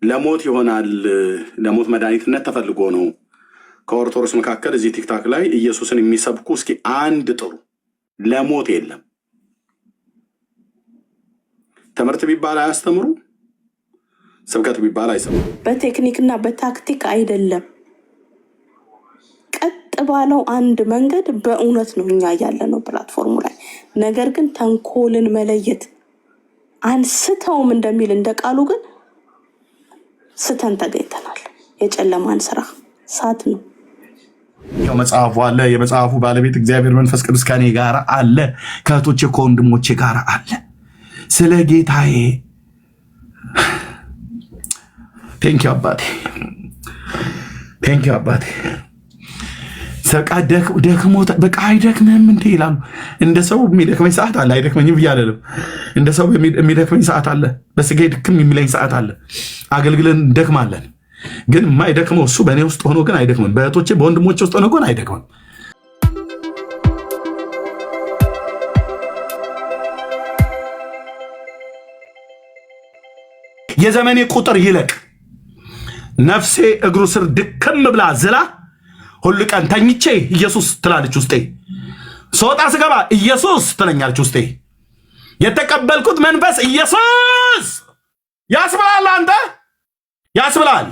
ለሞት ይሆናል ለሞት መድኃኒትነት ተፈልጎ ነው። ከኦርቶዶክስ መካከል እዚህ ቲክታክ ላይ ኢየሱስን የሚሰብኩ እስኪ አንድ ጥሩ። ለሞት የለም። ትምህርት ቢባል አያስተምሩ፣ ስብከት ቢባል አይሰምሩ። በቴክኒክና በታክቲክ አይደለም፣ ቀጥ ባለው አንድ መንገድ በእውነት ነው እኛ ያለነው ፕላትፎርሙ ላይ። ነገር ግን ተንኮልን መለየት አንስተውም እንደሚል እንደ ቃሉ ግን ስተን ተገኝተናል። የጨለማን ስራ ሳት ነው። መጽሐፉ አለ። የመጽሐፉ ባለቤት እግዚአብሔር መንፈስ ቅዱስ ከኔ ጋር አለ፣ ከእህቶቼ ከወንድሞቼ ጋር አለ። ስለ ጌታዬ ቴንኪው አባቴ፣ ቴንኪው አባቴ። ሰቃ ደክሞ በቃ አይደክምህም እንዴ ይላሉ። እንደ ሰው የሚደክመኝ ሰዓት አለ፣ አይደክመኝም ብዬ አይደለም። እንደ ሰው የሚደክመኝ ሰዓት አለ፣ በስጋ ድክም የሚለኝ ሰዓት አለ። አገልግለን እንደክማለን። ግን የማይደክመው እሱ በእኔ ውስጥ ሆኖ ግን አይደክምም። በእህቶቼ በወንድሞቼ ውስጥ ሆኖ ግን አይደክምም። የዘመኔ ቁጥር ይለቅ፣ ነፍሴ እግሩ ስር ድክም ብላ ዝላ፣ ሁሉ ቀን ተኝቼ ኢየሱስ ትላለች ውስጤ፣ ስወጣ ስገባ ኢየሱስ ትለኛለች ውስጤ። የተቀበልኩት መንፈስ ኢየሱስ ያስብላል። አንተ ያስብላል፣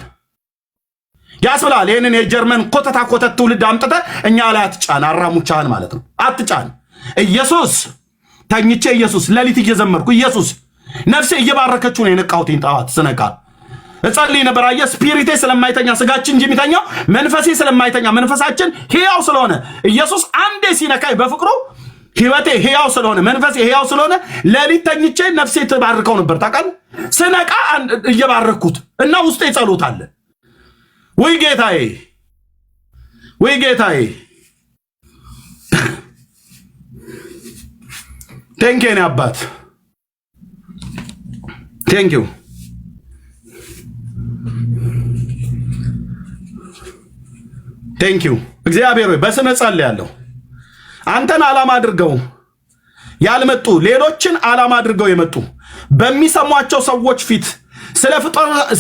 ያስብላል። ይህንን የጀርመን ኮተታ ኮተት ትውልድ አምጥተ እኛ ላይ አትጫን። አራሙቻህን ማለት ነው አትጫን። ኢየሱስ ተኝቼ ኢየሱስ፣ ሌሊት እየዘመርኩ ኢየሱስ፣ ነፍሴ እየባረከችው ነው የነቃሁትኝ። ጠዋት ስነቃ እጸልይ ነበር። አየህ፣ ስፒሪቴ ስለማይተኛ ስጋችን እንጂ የሚተኛው መንፈሴ ስለማይተኛ፣ መንፈሳችን ሕያው ስለሆነ ኢየሱስ አንዴ ሲነካይ በፍቅሩ ህይወቴ ሕያው ስለሆነ መንፈሴ ሕያው ስለሆነ ሌሊት ተኝቼ ነፍሴ ትባርከው ነበር። ታውቃለህ፣ ስነቃ እየባረኩት እና ውስጤ ጸሎት አለ። ወይ ጌታዬ፣ ወይ ጌታዬ፣ ቴንኪው የኔ አባት፣ ቴንኪው። ቴንኪው እግዚአብሔር ሆይ በስመ ጸልያለሁ። አንተን ዓላማ አድርገው ያልመጡ ሌሎችን ዓላማ አድርገው የመጡ በሚሰሟቸው ሰዎች ፊት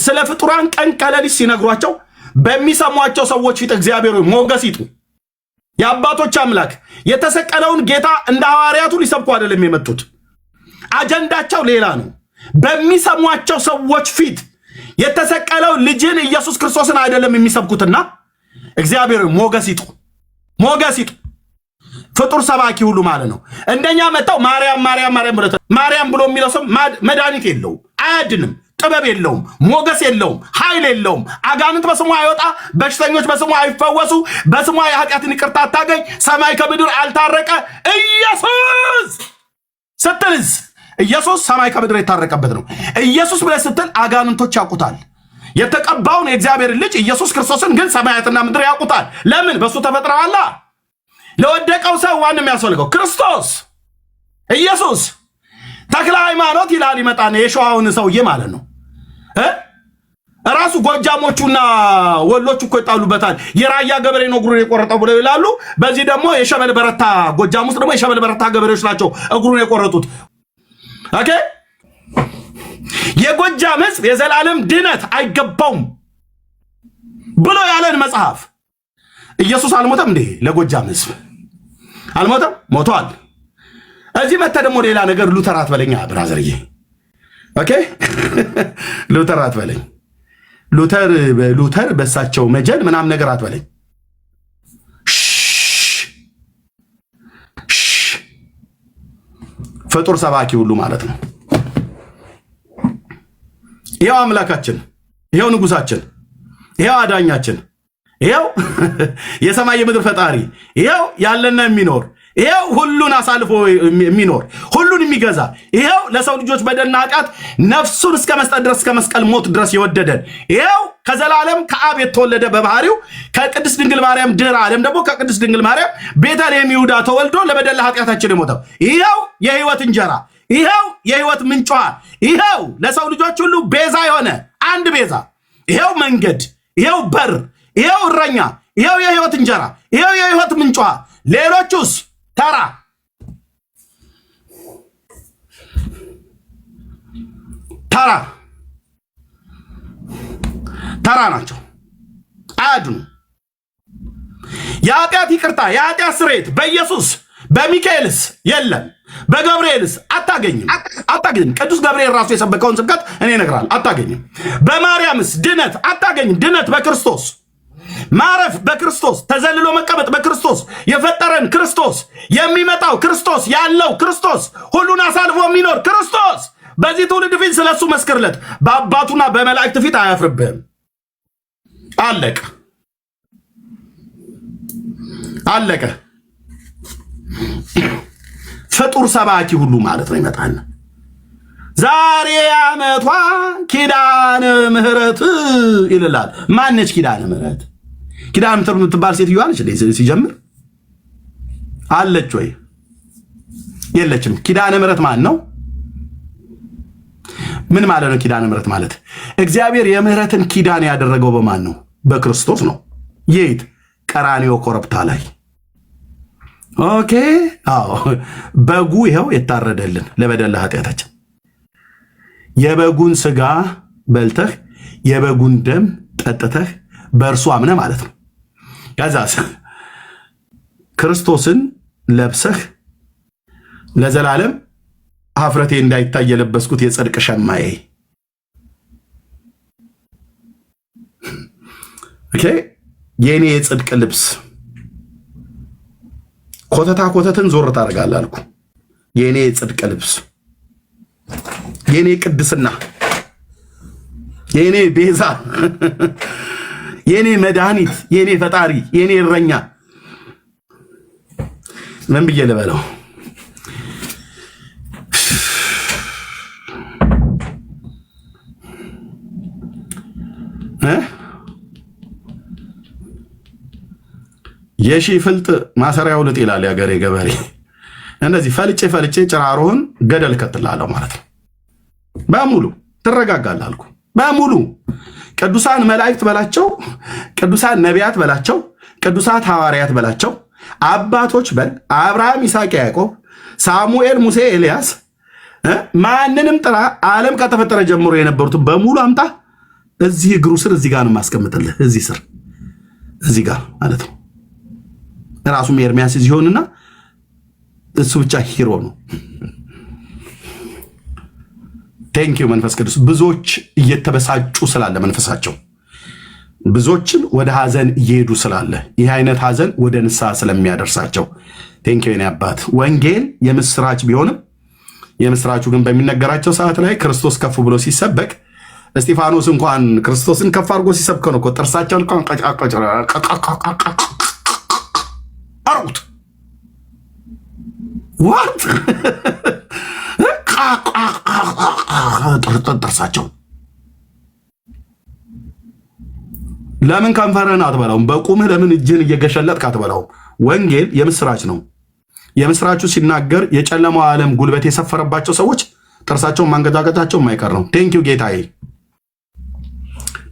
ስለ ፍጡራን ቀን ከሌሊት ሲነግሯቸው በሚሰሟቸው ሰዎች ፊት እግዚአብሔር ሆይ ሞገስ ይጡ። የአባቶች አምላክ የተሰቀለውን ጌታ እንደ ሐዋርያቱ ሊሰብኩ አይደለም የመጡት፣ አጀንዳቸው ሌላ ነው። በሚሰሟቸው ሰዎች ፊት የተሰቀለው ልጅን ኢየሱስ ክርስቶስን አይደለም የሚሰብኩትና እግዚአብሔር ሞገስ ይጡ፣ ሞገስ ይጡ። ፍጡር ሰባኪ ሁሉ ማለት ነው። እንደኛ መጣው ማርያም ማርያም ማርያም ብሎ ማርያም ብሎ የሚለው ሰው መድኃኒት የለውም፣ አያድንም፣ ጥበብ የለውም፣ ሞገስ የለውም፣ ኃይል የለውም። አጋንንት በስሙ አይወጣ፣ በሽተኞች በስሙ አይፈወሱ፣ በስሙ የኃጢአትን ይቅርታ አታገኝ፣ ሰማይ ከምድር አልታረቀ። ኢየሱስ ስትልዝ ኢየሱስ ሰማይ ከምድር የታረቀበት ነው። ኢየሱስ ብለህ ስትል አጋንንቶች ያውቁታል። የተቀባውን የእግዚአብሔር ልጅ ኢየሱስ ክርስቶስን ግን ሰማያትና ምድር ያውቁታል። ለምን? በሱ ተፈጥረዋላ። ለወደቀው ሰው ዋንም ያስፈልገው ክርስቶስ ኢየሱስ። ተክለ ሃይማኖት ይላል ይመጣና የሸዋውን ሰውዬ ማለት ነው። ራሱ ጎጃሞቹና ወሎቹ እኮ ይጣሉበታል። የራያ ገበሬ ነው እግሩን የቆረጠው ብለው ይላሉ። በዚህ ደግሞ የሸበል በረታ ጎጃም ውስጥ ደግሞ የሸበል በረታ ገበሬዎች ናቸው እግሩን የቆረጡት። ኦኬ፣ የጎጃም ሕዝብ የዘላለም ድነት አይገባውም ብሎ ያለን መጽሐፍ ኢየሱስ አልሞተም እንዴ? ለጎጃም ሕዝብ አልሞተም? ሞቷል። እዚህ መተ ደግሞ ሌላ ነገር ሉተር አትበለኛ ብራዘርዬ። ኦኬ ሉተር አትበለኝ። ሉተር በሳቸው መጀል ምናምን ነገር አትበለኝ። ፍጡር ሰባኪ ሁሉ ማለት ነው። ይኸው አምላካችን፣ ይኸው ንጉሳችን፣ ይኸው አዳኛችን፣ ይኸው የሰማይ የምድር ፈጣሪ፣ ይኸው ያለና የሚኖር፣ ይኸው ሁሉን አሳልፎ የሚኖር ሁሉን የሚገዛ፣ ይኸው ለሰው ልጆች በደልና ኃጢአት ነፍሱን እስከ መስጠት ድረስ እስከ መስቀል ሞት ድረስ የወደደን፣ ይኸው ከዘላለም ከአብ የተወለደ በባህሪው ከቅድስት ድንግል ማርያም ድህረ ዓለም ደግሞ ከቅድስት ድንግል ማርያም ቤተልሔም ይሁዳ ተወልዶ ለበደል ኃጢአታችን የሞተው፣ ይኸው የህይወት እንጀራ፣ ይኸው የህይወት ምንጯ፣ ይኸው ለሰው ልጆች ሁሉ ቤዛ የሆነ አንድ ቤዛ፣ ይኸው መንገድ፣ ይኸው በር፣ ይኸው እረኛ፣ ይኸው የህይወት እንጀራ፣ ይኸው የህይወት ምንጯ። ሌሎቹስ ተራ ተራ ተራ ናቸው፣ አያድኑ። የኃጢአት ይቅርታ የኃጢአት ስርየት በኢየሱስ በሚካኤልስ የለም፣ በገብርኤልስ አታገኝም። ቅዱስ ገብርኤል ራሱ የሰበከውን ስብከት እኔ እነግራለሁ፣ አታገኝም። በማርያምስ ድነት አታገኝም። ድነት በክርስቶስ ማረፍ፣ በክርስቶስ ተዘልሎ መቀመጥ፣ በክርስቶስ የፈጠረን ክርስቶስ፣ የሚመጣው ክርስቶስ፣ ያለው ክርስቶስ፣ ሁሉን አሳልፎ የሚኖር ክርስቶስ። በዚህ ትውልድ ፊት ስለሱ መስክርለት፣ በአባቱና በመላእክት ፊት አያፍርብህም። አለቀ አለቀ። ፍጡር ሰባኪ ሁሉ ማለት ነው ይመጣል። ዛሬ ዓመቷ ኪዳነ ምሕረት ይልላል። ማነች ኪዳነ ምሕረት? ኪዳነ ምሕረት የምትባል ሴትዮ አለች ሲጀምር አለች ወይ? የለችም። ኪዳነ ምሕረት ማን ነው? ምን ማለት ነው ኪዳነ ምሕረት ማለት? እግዚአብሔር የምህረትን ኪዳን ያደረገው በማን ነው? በክርስቶስ ነው። የት? ቀራንዮ ኮረብታ ላይ። ኦኬ። አዎ በጉ ይኸው የታረደልን ለበደል ኃጢአታችን። የበጉን ስጋ በልተህ የበጉን ደም ጠጥተህ በእርሱ አምነህ ማለት ነው። ከዛስ ክርስቶስን ለብሰህ ለዘላለም ሀፍረቴ እንዳይታይ የለበስኩት የጽድቅ ሸማዬ። ኦኬ የኔ የጽድቅ ልብስ ኮተታ ኮተትን ዞር ታደርጋለህ አልኩ። የኔ የጽድቅ ልብስ፣ የኔ ቅድስና፣ የኔ ቤዛ፣ የኔ መድኃኒት፣ የኔ ፈጣሪ፣ የኔ እረኛ ምን ብዬ ልበለው? የሺ ፍልጥ ማሰሪያው ልጥ ይላል ያገሬ ገበሬ። እንደዚህ ፈልጬ ፈልጬ ጭራሮህን ገደል ከትላለሁ ማለት ነው። በሙሉ ትረጋጋለህ አልኩ። በሙሉ ቅዱሳን መላእክት በላቸው፣ ቅዱሳን ነቢያት በላቸው፣ ቅዱሳት ሐዋርያት በላቸው፣ አባቶች በል፣ አብርሃም፣ ይስሐቅ፣ ያዕቆብ፣ ሳሙኤል፣ ሙሴ፣ ኤልያስ፣ ማንንም ጥራ። ዓለም ከተፈጠረ ጀምሮ የነበሩትን በሙሉ አምጣ። እዚህ እግሩ ስር እዚህ ጋር ነው የማስቀምጥልህ። እዚህ ስር እዚህ ጋር ማለት ነው። ራሱም ኤርሚያስ እዚህ ሆንና እሱ ብቻ ሂሮ ነው። ቴንኪዩ መንፈስ ቅዱስ። ብዙዎች እየተበሳጩ ስላለ መንፈሳቸው ብዙዎችን ወደ ሐዘን እየሄዱ ስላለ ይህ አይነት ሐዘን ወደ ንስሐ ስለሚያደርሳቸው ቴንኪዩ የኔ አባት። ወንጌል የምስራች ቢሆንም የምስራቹ ግን በሚነገራቸው ሰዓት ላይ ክርስቶስ ከፍ ብሎ ሲሰበክ እስጢፋኖስ እንኳን ክርስቶስን ከፍ አድርጎ ሲሰብከው ነው እኮ ጥርሳቸውን አርጉት ዋት ጥርሳቸው። ለምን ከንፈርህን አትበላውም? በቁምህ ለምን እጅህን እየገሸለጥክ አትበላውም? ወንጌል የምስራች ነው። የምስራቹ ሲናገር የጨለማው ዓለም ጉልበት የሰፈረባቸው ሰዎች ጥርሳቸውን ማንገጫገጫቸው የማይቀር ነው። ቴንኪው ጌታዬ፣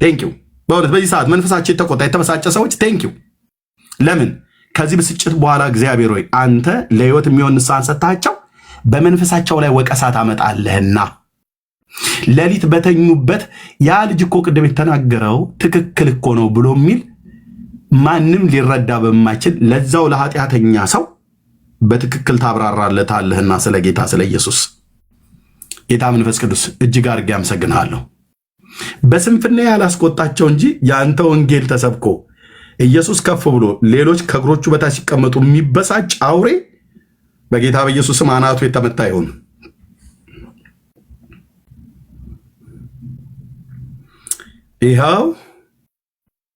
ቴንኪው። በእውነት በዚህ ሰዓት መንፈሳቸው የተቆጣ የተበሳጨ ሰዎች ቴንኪው። ለምን ከዚህ ብስጭት በኋላ እግዚአብሔር ሆይ አንተ ለህይወት የሚሆን ንስሐን ሰጥታቸው በመንፈሳቸው ላይ ወቀሳ ታመጣለህና ሌሊት በተኙበት ያ ልጅ እኮ ቅድም የተናገረው ትክክል እኮ ነው ብሎ የሚል ማንም ሊረዳ በማይችል ለዛው ለኃጢአተኛ ሰው በትክክል ታብራራለታለህና ስለ ጌታ ስለ ኢየሱስ ጌታ መንፈስ ቅዱስ እጅግ አድርጌ አመሰግንሃለሁ። በስንፍና ያላስቆጣቸው እንጂ የአንተ ወንጌል ተሰብኮ ኢየሱስ ከፍ ብሎ ሌሎች ከእግሮቹ በታች ሲቀመጡ የሚበሳጭ አውሬ በጌታ በኢየሱስም አናቱ የተመታ ይሁን።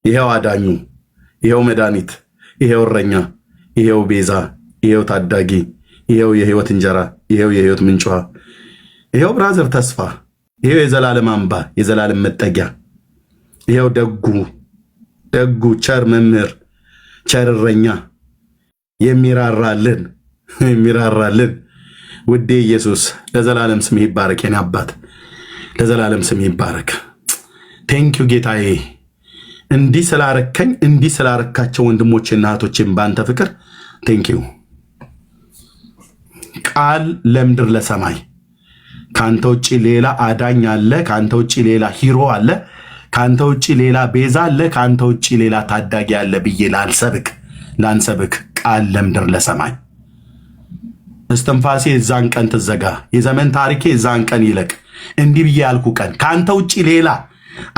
ይኸው አዳኙ፣ ይኸው መድኃኒት፣ ይኸው እረኛ፣ ይኸው ቤዛ፣ ይኸው ታዳጊ፣ ይኸው የህይወት እንጀራ፣ ይኸው የህይወት ምንጭ፣ ይኸው ብራዘር ተስፋ፣ ይኸው የዘላለም አምባ፣ የዘላለም መጠጊያ፣ ይኸው ደጉ ቸር መምህር፣ ቸር እረኛ፣ የሚራራልን ውዴ ኢየሱስ ለዘላለም ስምህ ይባረክ። የኔ አባት ለዘላለም ስምህ ይባረክ። ቴንኪው ጌታዬ፣ እንዲህ ስላረከኝ፣ እንዲህ ስላረካቸው ወንድሞቼና እህቶቼን በአንተ ፍቅር ቴንኪው። ቃል ለምድር ለሰማይ ከአንተ ውጭ ሌላ አዳኝ አለ? ከአንተ ውጭ ሌላ ሂሮ አለ? ከአንተ ውጭ ሌላ ቤዛ አለ፣ ከአንተ ውጭ ሌላ ታዳጊ አለ ብዬ ላንሰብክ ቃል ለምድር ለሰማይ እስትንፋሴ የዛን ቀን ትዘጋ፣ የዘመን ታሪኬ የዛን ቀን ይለቅ። እንዲህ ብዬ ያልኩ ቀን ከአንተ ውጭ ሌላ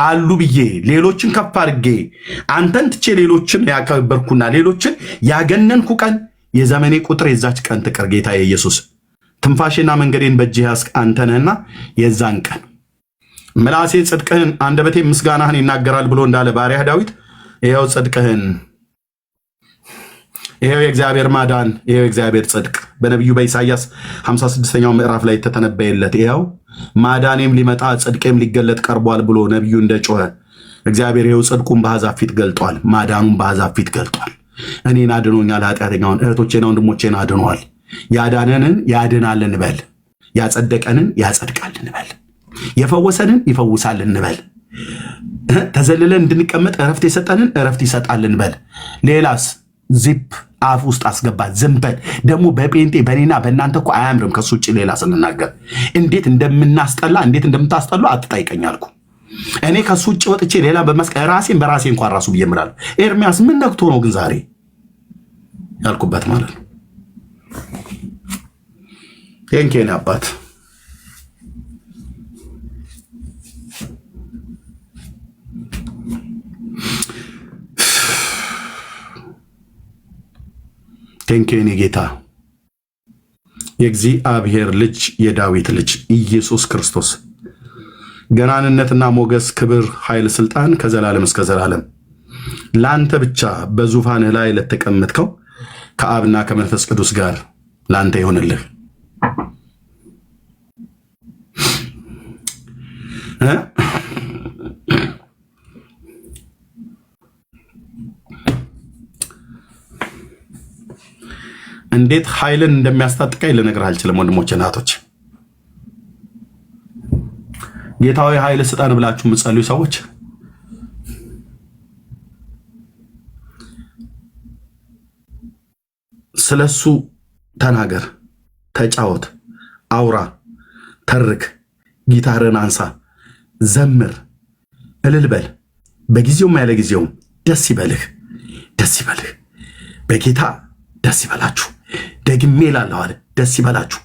አሉ ብዬ ሌሎችን ከፍ አድርጌ አንተን ትቼ ሌሎችን ያከበርኩና ሌሎችን ያገነንኩ ቀን የዘመኔ ቁጥር የዛች ቀን ትቅር። ጌታ ኢየሱስ ትንፋሼና መንገዴን በእጅህ ያዝክ አንተ ነህና የዛን ቀን ምላሴ ጽድቅህን አንደበቴ ምስጋናህን ይናገራል ብሎ እንዳለ ባሪያህ ዳዊት ይኸው ጽድቅህን፣ ይኸው የእግዚአብሔር ማዳን፣ ይኸው የእግዚአብሔር ጽድቅ በነቢዩ በኢሳይያስ 56ኛው ምዕራፍ ላይ ተተነበየለት። ይኸው ማዳኔም ሊመጣ ጽድቄም ሊገለጥ ቀርቧል ብሎ ነቢዩ እንደጮኸ እግዚአብሔር ይኸው ጽድቁን በአሕዛብ ፊት ገልጧል፣ ማዳኑን በአሕዛብ ፊት ገልጧል። እኔን አድኖኛል፣ ኃጢአተኛውን እህቶቼና ወንድሞቼን አድኗል። ያዳነንን ያድናል እንበል፣ ያጸደቀንን ያጸድቃል እንበል፣ የፈወሰንን ይፈውሳል እንበል፣ ተዘልለን እንድንቀመጥ እረፍት የሰጠንን እረፍት ይሰጣል እንበል። ሌላስ ዚፕ አፍ ውስጥ አስገባ ዝም በል። ደግሞ በጴንጤ በኔና በእናንተ እኮ አያምርም። ከሱ ውጭ ሌላ ስንናገር እንዴት እንደምናስጠላ እንዴት እንደምታስጠሉ አትጠይቀኝ አልኩ። እኔ ከሱ ውጭ ወጥቼ ሌላ ራሴን በራሴ እንኳን ራሱ ብዬ እምላለሁ። ኤርሚያስ ምን ነክቶ ነው ግን ዛሬ ያልኩበት ማለት ነው። ቴንኬን አባት ቴንኬን ጌታ የእግዚአብሔር ልጅ የዳዊት ልጅ ኢየሱስ ክርስቶስ ገናንነትና ሞገስ፣ ክብር፣ ኃይል፣ ስልጣን ከዘላለም እስከ ዘላለም ለአንተ ብቻ በዙፋንህ ላይ ለተቀመጥከው ከአብና ከመንፈስ ቅዱስ ጋር ለአንተ ይሆንልህ። እንዴት ኃይልን እንደሚያስታጥቀኝ ልነግርህ አልችልም። ወንድሞቼ እናቶች፣ ጌታዊ ኃይል ስጠን ብላችሁ የምትጸልዩ ሰዎች ስለሱ ተናገር፣ ተጫወት፣ አውራ፣ ተርክ፣ ጊታርን አንሳ፣ ዘምር፣ እልል በል። በጊዜውም ያለ ጊዜውም ደስ ይበልህ፣ ደስ ይበልህ። በጌታ ደስ ይበላችሁ። ደግሜ እላለሁ አለ ደስ ይበላችሁ።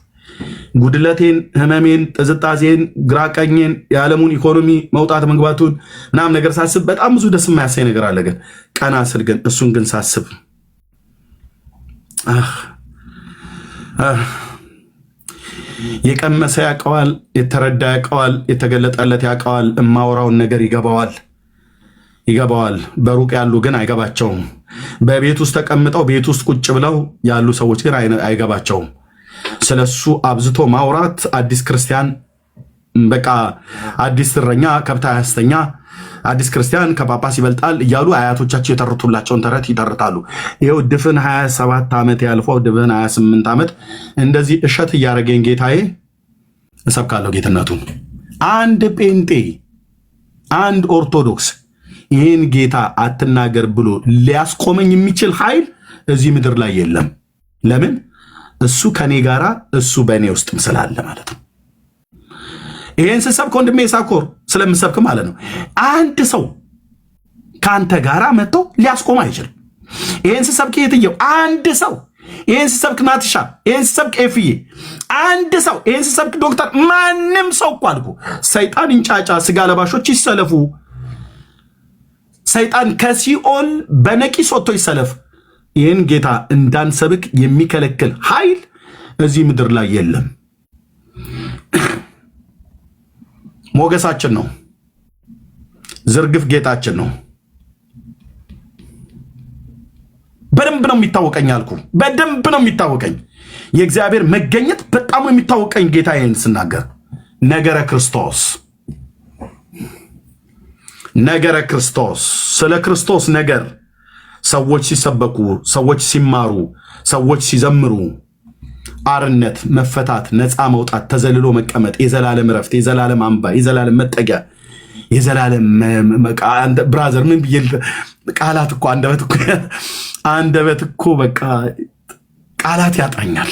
ጉድለቴን፣ ህመሜን፣ ጥዝጣዜን፣ ግራቀኝን፣ የዓለሙን ኢኮኖሚ መውጣት መግባቱን ምናምን ነገር ሳስብ በጣም ብዙ ደስ የማያሳይ ነገር አለ። ግን ቀና ስል ግን እሱን ግን ሳስብ የቀመሰ ያውቀዋል፣ የተረዳ ያውቀዋል፣ የተገለጠለት ያውቀዋል። እማወራውን ነገር ይገባዋል። በሩቅ ያሉ ግን አይገባቸውም። በቤት ውስጥ ተቀምጠው ቤት ውስጥ ቁጭ ብለው ያሉ ሰዎች ግን አይገባቸውም። ስለሱ አብዝቶ ማውራት አዲስ ክርስቲያን በቃ አዲስ እረኛ ከብት አያስተኛ፣ አዲስ ክርስቲያን ከጳጳስ ይበልጣል እያሉ አያቶቻቸው የተረቱላቸውን ተረት ይተርታሉ። ይኸው ድፍን 27 ዓመት ያልፈው ድፍን 28 ዓመት እንደዚህ እሸት እያደረገኝ ጌታዬ እሰብካለሁ ጌትነቱን። አንድ ጴንጤ አንድ ኦርቶዶክስ ይህን ጌታ አትናገር ብሎ ሊያስቆመኝ የሚችል ኃይል እዚህ ምድር ላይ የለም። ለምን? እሱ ከኔ ጋራ እሱ በእኔ ውስጥም ስላለ ማለት ነው። ይህን ስሰብክ ወንድሜ ሳኮር ስለምሰብክ ማለት ነው። አንድ ሰው ከአንተ ጋራ መጥቶ ሊያስቆም አይችልም። ይህን ስሰብክ የትየው አንድ ሰው፣ ይህን ስሰብክ ናትሻ፣ ይህን ስሰብክ ኤፍዬ፣ አንድ ሰው፣ ይህን ስሰብክ ዶክተር፣ ማንም ሰው እኮ አልኩ። ሰይጣን እንጫጫ፣ ስጋ ለባሾች ይሰለፉ፣ ሰይጣን ከሲኦል በነቂስ ወጥቶ ይሰለፍ። ይህን ጌታ እንዳንሰብክ የሚከለክል ኃይል እዚህ ምድር ላይ የለም። ሞገሳችን ነው፣ ዝርግፍ ጌጣችን ነው። በደንብ ነው የሚታወቀኝ አልኩ። በደንብ ነው የሚታወቀኝ የእግዚአብሔር መገኘት በጣም የሚታወቀኝ ጌታ። ይህን ስናገር ነገረ ክርስቶስ ነገረ ክርስቶስ፣ ስለ ክርስቶስ ነገር ሰዎች ሲሰበኩ፣ ሰዎች ሲማሩ፣ ሰዎች ሲዘምሩ አርነት፣ መፈታት፣ ነፃ መውጣት፣ ተዘልሎ መቀመጥ፣ የዘላለም ረፍት፣ የዘላለም አምባ፣ የዘላለም መጠጊያ፣ የዘላለም ብራዘር ምን ብዬ ቃላት እኮ አንደበት እኮ በቃ ቃላት ያጥረኛል፣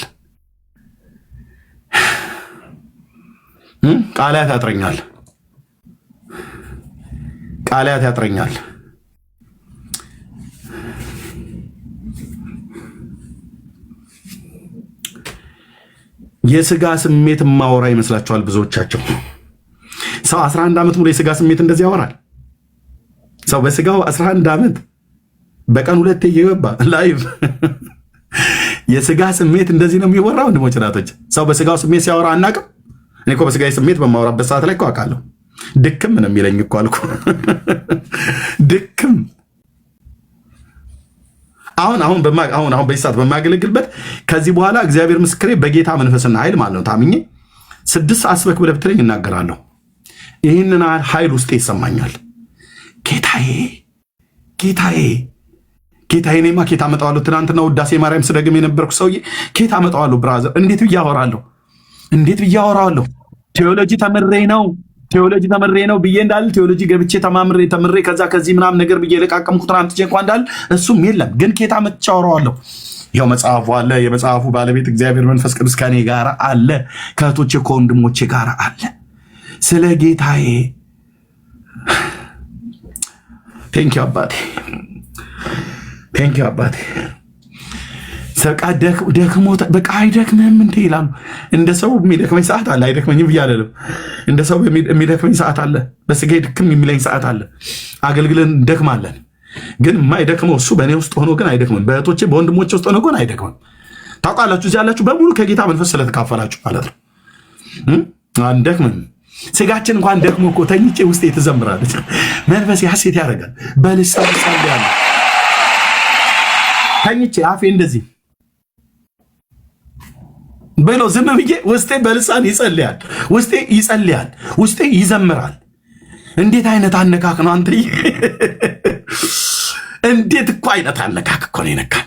ቃላት ያጥረኛል። ቃላት ያጥረኛል። የስጋ ስሜት ማወራ ይመስላችኋል ብዙዎቻቸው? ሰው 11 ዓመት ሙሉ የስጋ ስሜት እንደዚህ ያወራል? ሰው በስጋው 11 ዓመት በቀን 2 እየገባ ላይቭ የስጋ ስሜት እንደዚህ ነው የሚወራው? ወንድሞች እናቶች፣ ሰው በስጋው ስሜት ሲያወራ አናውቅም? እኔ እኮ በስጋዊ ስሜት በማወራበት ሰዓት ላይ እኮ አውቃለሁ። ድክም ነው የሚለኝ እኮ አልኩ። ድክም አሁን በዚህ ሰዓት በማገለግልበት ከዚህ በኋላ እግዚአብሔር ምስክሬ በጌታ መንፈስና ኃይል ማለት ነው ታምኜ 6 ሰዓት ስበክ ብለህ ብትለኝ እናገራለሁ። ይህንን ኃይል ውስጤ ይሰማኛል። ጌታዬ እኔማ ኬታ አመጣዋለሁ። ትናንትና ውዳሴ ማርያም ስደግም የነበርኩ ሰውዬ ኬታ አመጣዋለሁ። ብራዘር እንዴት ብዬ አወራዋለሁ? ቴዎሎጂ ተምሬ ነው ብዬ እንዳል ቴዎሎጂ ገብቼ ተምሬ ከዛ ከዚህ ምናምን ነገር ብዬ ለቃቀምኩት ትናንት እንኳን እንዳል እሱም የለም። ግን ኬታ መጥቼ አወራዋለሁ። ያው መጽሐፉ አለ። የመጽሐፉ ባለቤት እግዚአብሔር መንፈስ ቅዱስ ከኔ ጋር አለ፣ ከእህቶቼ ከወንድሞቼ ጋር አለ። ስለ ጌታዬ ቴንኪው አባቴ። ሰቃ ደክሞ በቃ አይደክምህም እንዴ ይላሉ። እንደ ሰው የሚደክመኝ ሰዓት አለ። አይደክመኝም ብዬ አይደለም። እንደ ሰው የሚደክመኝ ሰዓት አለ። በስጋ ድክም የሚለኝ ሰዓት አለ። አገልግለን እንደክማለን። ግን የማይደክመው እሱ በእኔ ውስጥ ሆኖ ግን አይደክምም። በእህቶቼ በወንድሞቼ ውስጥ ሆኖ ግን አይደክምም። ታውቃላችሁ፣ እዚህ ያላችሁ በሙሉ ከጌታ መንፈስ ስለተካፈላችሁ ማለት ነው። አንደክምም። ስጋችን እንኳን ደክሞ እኮ ተኝቼ ውስጤ ትዘምራለች። መንፈስ ሐሴት ያደርጋል። በልሳን ጸልያለሁ። ተኝቼ አፌ እንደዚህ ብሎ ዝም ብዬ ውስጤ በልሳን ይጸልያል። ውስጤ ይዘምራል። እንዴት አይነት አነካክ ነው አንተ! እንዴት እኮ አይነት አነካክ እኮ ነው የነካን።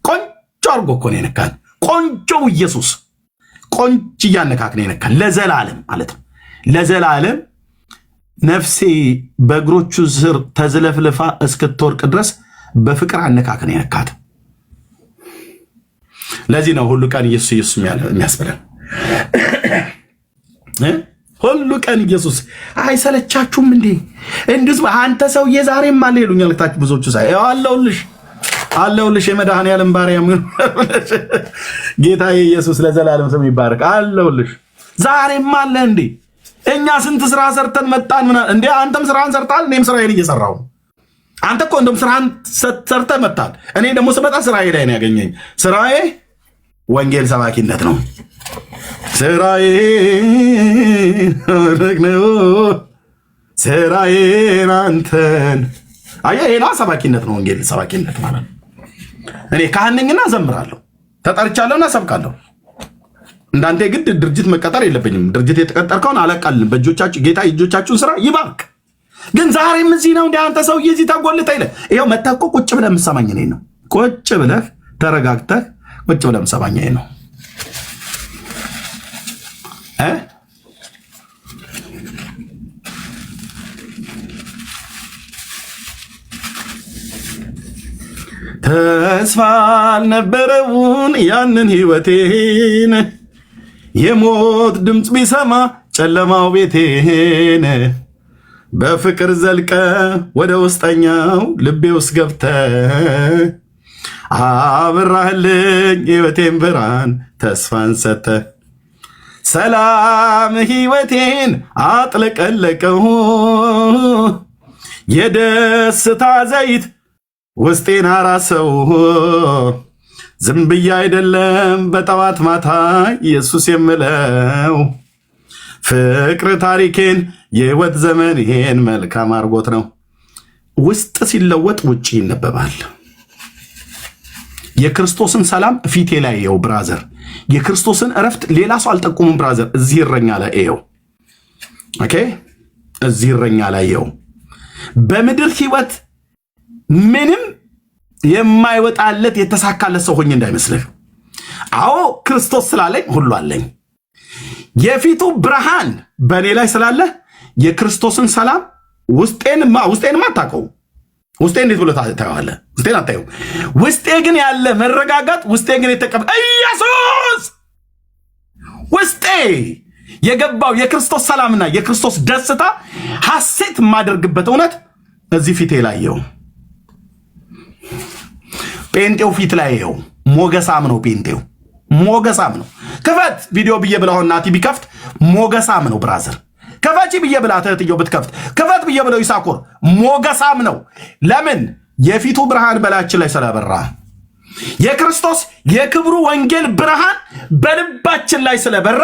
ቆንጆ አድርጎ እኮ ነው የነካን። ቆንጆው ኢየሱስ ቆንጆ እያነካክ ነው የነካን። ለዘላለም ማለት ነው። ለዘላለም ነፍሴ በእግሮቹ ስር ተዝለፍልፋ እስክትወርቅ ድረስ በፍቅር አነካክ ነው የነካት። ለዚህ ነው ሁሉ ቀን ኢየሱስ የሚያስብለን። ሁሉ ቀን ኢየሱስ አይሰለቻችሁም እንዴ? እንድስ አንተ ሰውዬ ዛሬም አለ ይሉኛል ታች ብዙዎቹ ሳይ አለሁልሽ የመድኃኔዓለም ባሪያ ጌታዬ ኢየሱስ ለዘላለም ስም ይባረክ። አለሁልሽ ዛሬም አለ እንዴ? እኛ ስንት ስራ ሰርተን መጣን እንዴ? አንተም ስራን ሰርታል፣ እኔም ስራዬን እየሰራሁ። አንተ እኮ እንደውም ስራን ሰርተህ መጣል፣ እኔ ደግሞ ስመጣ ስራዬ ላይ ነው ያገኘኝ። ስራዬ ወንጌል ሰባኪነት ነው። ስራዬ ስራዬን አንተን ይሄ ነው ሰባኪነት ነው። ወንጌል ሰባኪነት ማለት ነው። እኔ ካህን ነኝና እዘምራለሁ፣ ተጠርቻለሁና ሰብካለሁ። እንዳንተ ግድ ድርጅት መቀጠር የለብኝም። ድርጅት የተቀጠርከውን አለቃልን በእጆቻችሁ ጌታ የእጆቻችሁን ስራ ይባርክ። ግን ዛሬም እዚህ ነው እንደ አንተ ሰውዬ እዚህ ተጎልተህ ይለ ይኸው መተህ እኮ ቁጭ ብለህ የምትሰማኝ እኔ ነው። ቁጭ ብለህ ተረጋግተህ ቁጭ ብለህ የምትሰማኝ እኔ ነው። ተስፋ አልነበረውን ያንን ህይወቴን የሞት ድምፅ ቢሰማ ጨለማው ቤቴን በፍቅር ዘልቀ ወደ ውስጠኛው ልቤ ውስጥ ገብተ አብራህልኝ ህይወቴን ብርሃን ተስፋን ሰተ ሰላም ህይወቴን አጥለቀለቀው የደስታ ዘይት ውስጤን አራሰው። ዝም ብዬ አይደለም በጠዋት ማታ ኢየሱስ የምለው ፍቅር ታሪኬን የህይወት ዘመኔን መልካም አርጎት ነው። ውስጥ ሲለወጥ ውጭ ይነበባል። የክርስቶስን ሰላም ፊቴ ላይ የው ብራዘር፣ የክርስቶስን እረፍት ሌላ ሰው አልጠቁምም ብራዘር። እዚህ እረኛ ላይ የው ኦኬ፣ እዚህ እረኛ ላይ የው በምድር ህይወት ምንም የማይወጣለት የተሳካለት ሰው ሆኜ እንዳይመስልህ። አዎ ክርስቶስ ስላለኝ ሁሉ አለኝ። የፊቱ ብርሃን በእኔ ላይ ስላለ የክርስቶስን ሰላም ውስጤንማ አታውቀው። ውስጤ እንዴት ብሎ ታየዋለህ? ውስጤን አታየው። ውስጤ ግን ያለ መረጋጋት፣ ውስጤ ግን ኢየሱስ ውስጤ የገባው የክርስቶስ ሰላምና የክርስቶስ ደስታ ሐሴት የማደርግበት እውነት እዚህ ፊቴ ላይ ይኸው ጴንጤው ፊት ላይ ይኸው ሞገሳም ነው። ጴንጤው ሞገሳም ነው። ክፈት ቪዲዮ ብዬ ብለው ናቲ ቢከፍት ሞገሳም ነው። ብራዘር ከፈቺ ብዬ ብላ ተህትዮ ብትከፍት ክፈት ብዬ ብለው ይሳኮር ሞገሳም ነው። ለምን? የፊቱ ብርሃን በላችን ላይ ስለበራ የክርስቶስ የክብሩ ወንጌል ብርሃን በልባችን ላይ ስለበራ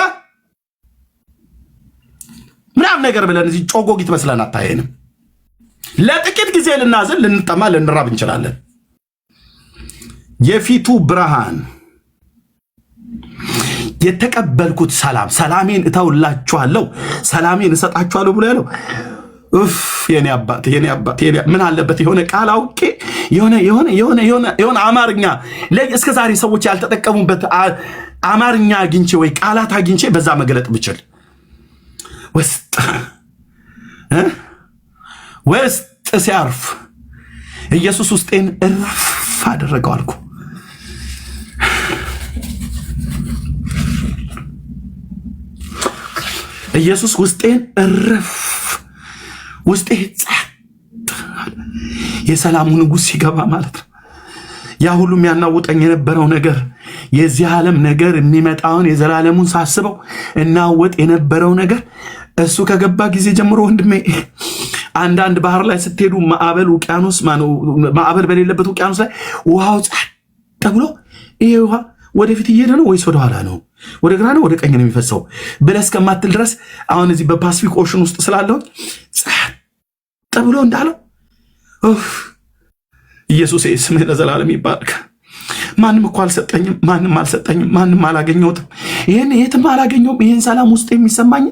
ምናምን ነገር ብለን እዚህ ጮጎጊት መስለን አታየንም። ለጥቂት ጊዜ ልናዝን፣ ልንጠማ፣ ልንራብ እንችላለን። የፊቱ ብርሃን የተቀበልኩት ሰላም ሰላሜን እተውላችኋለሁ ሰላሜን እሰጣችኋለሁ ብሎ ያለው የኔ አባት ምን አለበት የሆነ ቃል አውቄ የሆነ አማርኛ እስከ ዛሬ ሰዎች ያልተጠቀሙበት አማርኛ አግኝቼ ወይ ቃላት አግኝቼ በዛ መግለጥ ብችል ውስጥ ሲያርፍ ኢየሱስ ውስጤን እረፍ አደረገው አልኩ። ኢየሱስ ውስጤን እረፍ፣ ውስጤ ጸጥ፣ የሰላሙ ንጉሥ ሲገባ ማለት ነው። ያ ሁሉ የሚያናውጠኝ የነበረው ነገር የዚህ ዓለም ነገር የሚመጣውን የዘላለሙን ሳስበው እናወጥ የነበረው ነገር እሱ ከገባ ጊዜ ጀምሮ ወንድሜ አንዳንድ ባህር ላይ ስትሄዱ ማዕበል በሌለበት ውቅያኖስ ላይ ውሃው ጸጥ ብሎ ይሄ ውሃ ወደፊት እየሄደ ነው ወይስ ወደ ኋላ ነው፣ ወደ ግራ ነው ወደ ቀኝ ነው የሚፈሰው ብለህ እስከማትል ድረስ አሁን እዚህ በፓሲፊክ ኦሽን ውስጥ ስላለው ጸጥ ብሎ እንዳለው ኢየሱስ ስምህ ለዘላለም ይባረክ። ማንም እኮ አልሰጠኝም፣ ማንም አልሰጠኝም፣ ማንም አላገኘሁትም። ይሄን የትም አላገኘሁም። ይሄን ሰላም ውስጥ የሚሰማኝ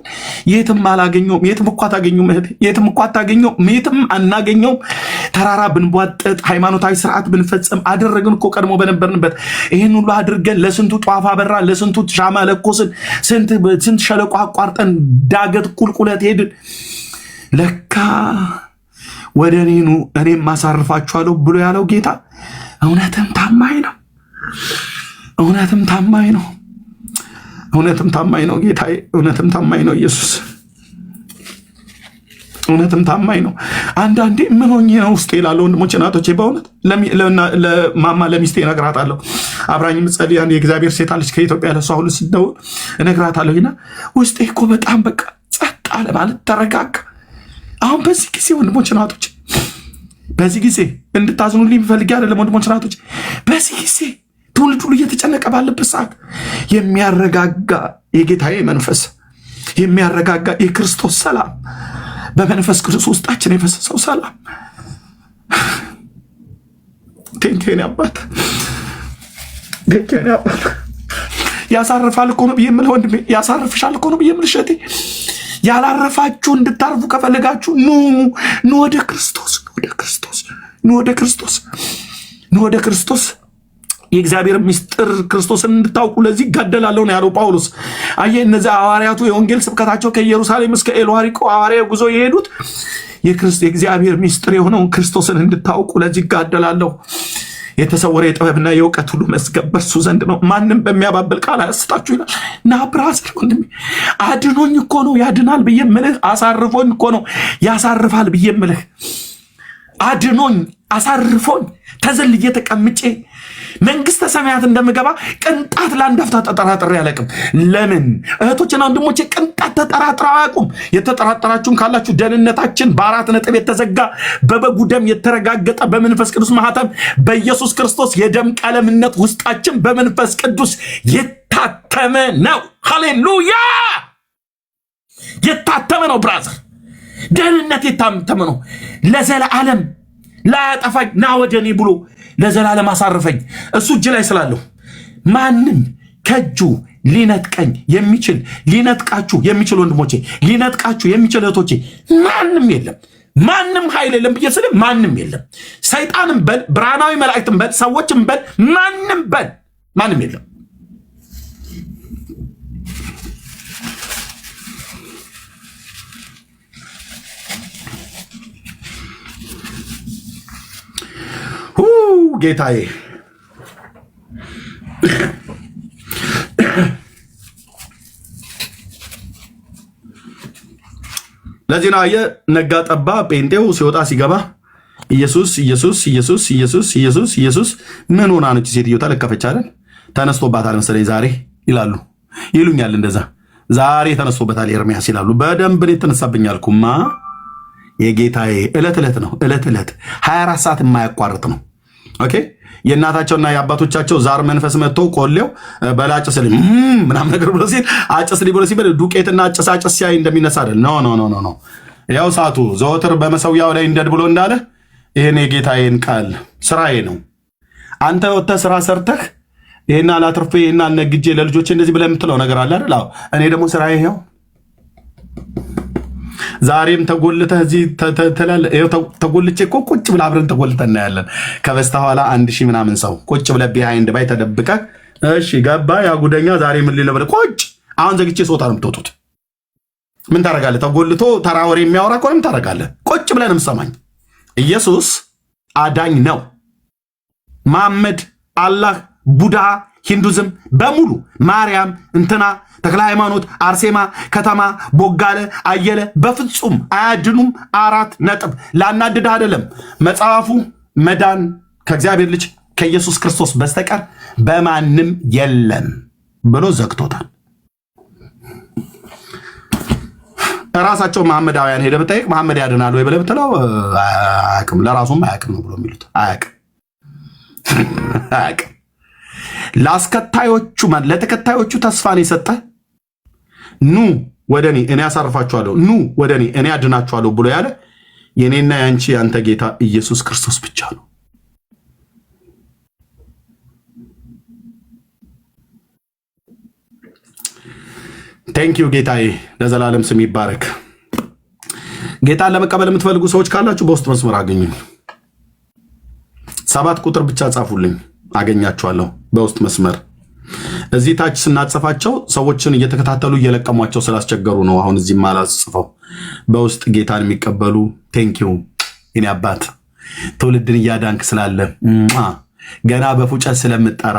የትም አላገኘሁም። የትም እኮ አታገኙም እህቴ፣ የትም እኮ አታገኘውም፣ የትም አናገኘውም። ተራራ ብንቧጠጥ ሃይማኖታዊ ስርዓት ብንፈጽም አደረግን እኮ ቀድሞ በነበርንበት። ይሄን ሁሉ አድርገን ለስንቱ ጧፍ አበራ፣ ለስንቱ ሻማ ለኮስን፣ ስንት ሸለቆ አቋርጠን ዳገት ቁልቁለት ሄድን። ለካ ወደ እኔ ኑ እኔም አሳርፋችኋለሁ ብሎ ያለው ጌታ እውነትም ታማኝ ነው። እውነትም ታማኝ ነው። እውነትም ታማኝ ነው ጌታዬ። እውነትም ታማኝ ነው ኢየሱስ። እውነትም ታማኝ ነው። አንዳንዴ ምን ሆኜ ነው ውስጤ ይላል። ወንድሞቼ እናቶቼ፣ በእውነት ለማማ ለሚስቴ እነግራታለሁ። አብራኝ ምጸልይ አንድ የእግዚአብሔር ሴት አለች ከኢትዮጵያ። ለሷ ሁሉ ስደውል እነግራታለሁ። እና ውስጤ እኮ በጣም በቃ ጸጥ አለ ማለት ተረጋጋ። አሁን በዚህ ጊዜ ወንድሞቼ እናቶቼ፣ በዚህ ጊዜ እንድታዝኑልኝ ፈልጌ አይደለም ወንድሞቼ እናቶቼ፣ በዚህ ጊዜ ትውልድ ሁሉ እየተጨነቀ ባለበት ሰዓት የሚያረጋጋ የጌታዬ መንፈስ፣ የሚያረጋጋ የክርስቶስ ሰላም በመንፈስ ቅዱስ ውስጣችን የፈሰሰው ሰላም ቴንኬን አባት ያሳርፋል እኮ ነው ብዬ የምልህ ወንድሜ፣ ያሳርፍሻል እኮ ነው ብዬ የምልሽ እህቴ። ያላረፋችሁ እንድታርፉ ከፈለጋችሁ ኑ ወደ ክርስቶስ፣ ኑ ወደ ክርስቶስ። የእግዚአብሔር ምስጢር ክርስቶስን እንድታውቁ ለዚህ ይጋደላለሁ ነው ያለው ጳውሎስ። አየህ፣ እነዚያ ሐዋርያቱ የወንጌል ስብከታቸው ከኢየሩሳሌም እስከ ኤልዋሪቆ ሐዋርያው ጉዞ የሄዱት የእግዚአብሔር ምስጢር የሆነውን ክርስቶስን እንድታውቁ ለዚህ ይጋደላለሁ። የተሰወረ የጥበብና የእውቀት ሁሉ መዝገብ በእርሱ ዘንድ ነው፣ ማንም በሚያባብል ቃል አያስታችሁ ይላል። ና ብራዘር ወንድሜ፣ አድኖኝ እኮ ነው ያድናል ብዬ ምልህ፣ አሳርፎኝ እኮ ነው ያሳርፋል ብዬ ምልህ። አድኖኝ አሳርፎኝ ተዘልዬ ተቀምጬ መንግስተ ሰማያት እንደምገባ ቅንጣት ለአንድ አፍታ ተጠራጥሬ አላውቅም። ለምን እህቶችና ወንድሞቼ ቅንጣት ተጠራጥረው አያውቁም። የተጠራጠራችሁም ካላችሁ ደህንነታችን በ4 ነጥብ የተዘጋ በበጉ ደም የተረጋገጠ በመንፈስ ቅዱስ ማህተም በኢየሱስ ክርስቶስ የደም ቀለምነት ውስጣችን በመንፈስ ቅዱስ የታተመ ነው። ሃሌሉያ! የታተመ ነው ብራዘር፣ ደህንነት የታተመ ነው። ለዘላለም ላያጠፋኝ ና ወደ እኔ ብሎ ለዘላለም አሳርፈኝ እሱ እጅ ላይ ስላለሁ ማንም ከእጁ ሊነጥቀኝ የሚችል ሊነጥቃችሁ የሚችል ወንድሞቼ፣ ሊነጥቃችሁ የሚችል እህቶቼ ማንም የለም። ማንም ኃይል የለም ብዬ ስል ማንም የለም። ሰይጣንም በል ብርሃናዊ መላእክትም በል ሰዎችም በል ማንም የለም። ጌታዬ ለዚህ ነው ነጋ ጠባ ጴንጤው ሲወጣ ሲገባ ኢየሱስ ኢየሱስ ኢየሱስ ኢየሱስ ኢየሱስ ኢየሱስ ምን ሆና ነች ሴትዮ? ተለከፈች አይደል? ተነስቶባታል መሰለኝ ዛሬ ይላሉ፣ ይሉኛል እንደዛ። ዛሬ ተነስቶበታል ኤርሚያስ ይላሉ። በደንብ ነው የተነሳብኝ አልኩማ። የጌታዬ ዕለት ዕለት ነው፣ ዕለት ዕለት 24 ሰዓት የማያቋርጥ ነው። ኦኬ የእናታቸውና የአባቶቻቸው ዛር መንፈስ መጥቶ ቆሌው በላጭስ ልኝ ምናምን ነገር ብሎ ሲል አጭስ ልኝ ብሎ ሲል ዱቄትና ጭሳጭስ ሲያይ እንደሚነሳ አይደል? ኖ ኖ ኖ ኖ። ያው ሰዓቱ ዘወትር በመሰዊያው ላይ እንደድ ብሎ እንዳለ ይሄን የጌታዬን ቃል ስራዬ ነው። አንተ ወጥተህ ስራ ሰርተህ ይሄን አላትርፌ ይሄን አልነግጄ ለልጆቼ እንደዚህ ብለህ የምትለው ነገር አለ አይደል? አዎ እኔ ደግሞ ስራዬ ይሄው። ዛሬም ተጎልተህ እዚህ ተጎልቼ እኮ ቁጭ ብለህ አብረን ተጎልተህ እናያለን። ከበስተኋላ 1000 ምናምን ሰው ቁጭ ብለህ ቢሃይንድ ባይ ተደብቀህ እሺ ገባ ያ ጉደኛ ዛሬ ምን ሊል ብለህ ቁጭ። አሁን ዘግቼ ስወጣ ነው የምትወጡት። ምን ታደርጋለህ? ተጎልቶ ተራ ወሬ የሚያወራ እኮ ምን ታደርጋለህ? ቁጭ ብለህ ነው የምትሰማኝ። ኢየሱስ አዳኝ ነው። መሐመድ፣ አላህ፣ ቡድሃ፣ ሂንዱዝም በሙሉ ማርያም፣ እንትና ተክለ ሃይማኖት፣ አርሴማ፣ ከተማ፣ ቦጋለ፣ አየለ በፍጹም አያድኑም። 4 ነጥብ። ላናድድህ አይደለም። መጽሐፉ መዳን ከእግዚአብሔር ልጅ ከኢየሱስ ክርስቶስ በስተቀር በማንም የለም ብሎ ዘግቶታል። ራሳቸው መሐመዳውያን ሄደ ብጠይቅ መሐመድ ያድናል ወይ ብለህ ብትለው አያውቅም፣ ለራሱም አያውቅም ነው ብሎ የሚሉት። አያውቅም አያውቅም። ለተከታዮቹ ተስፋን የሰጠ ኑ ወደ እኔ እኔ አሳርፋችኋለሁ፣ ኑ ወደ እኔ እኔ አድናችኋለሁ ብሎ ያለ የኔና ያንቺ ያንተ ጌታ ኢየሱስ ክርስቶስ ብቻ ነው። ቴንኪዩ ጌታዬ፣ ለዘላለም ስም ይባረክ። ጌታን ለመቀበል የምትፈልጉ ሰዎች ካላችሁ በውስጥ መስመር አገኙኝ። 7 ቁጥር ብቻ ጻፉልኝ፣ አገኛችኋለሁ በውስጥ መስመር። እዚህ ታች ስናጽፋቸው ሰዎችን እየተከታተሉ እየለቀሟቸው ስላስቸገሩ ነው። አሁን እዚህ ማላጽፈው በውስጥ ጌታን የሚቀበሉ ቴንኪዩ የኔ አባት፣ ትውልድን እያዳንክ ስላለ ገና በፉጨት ስለምጠራ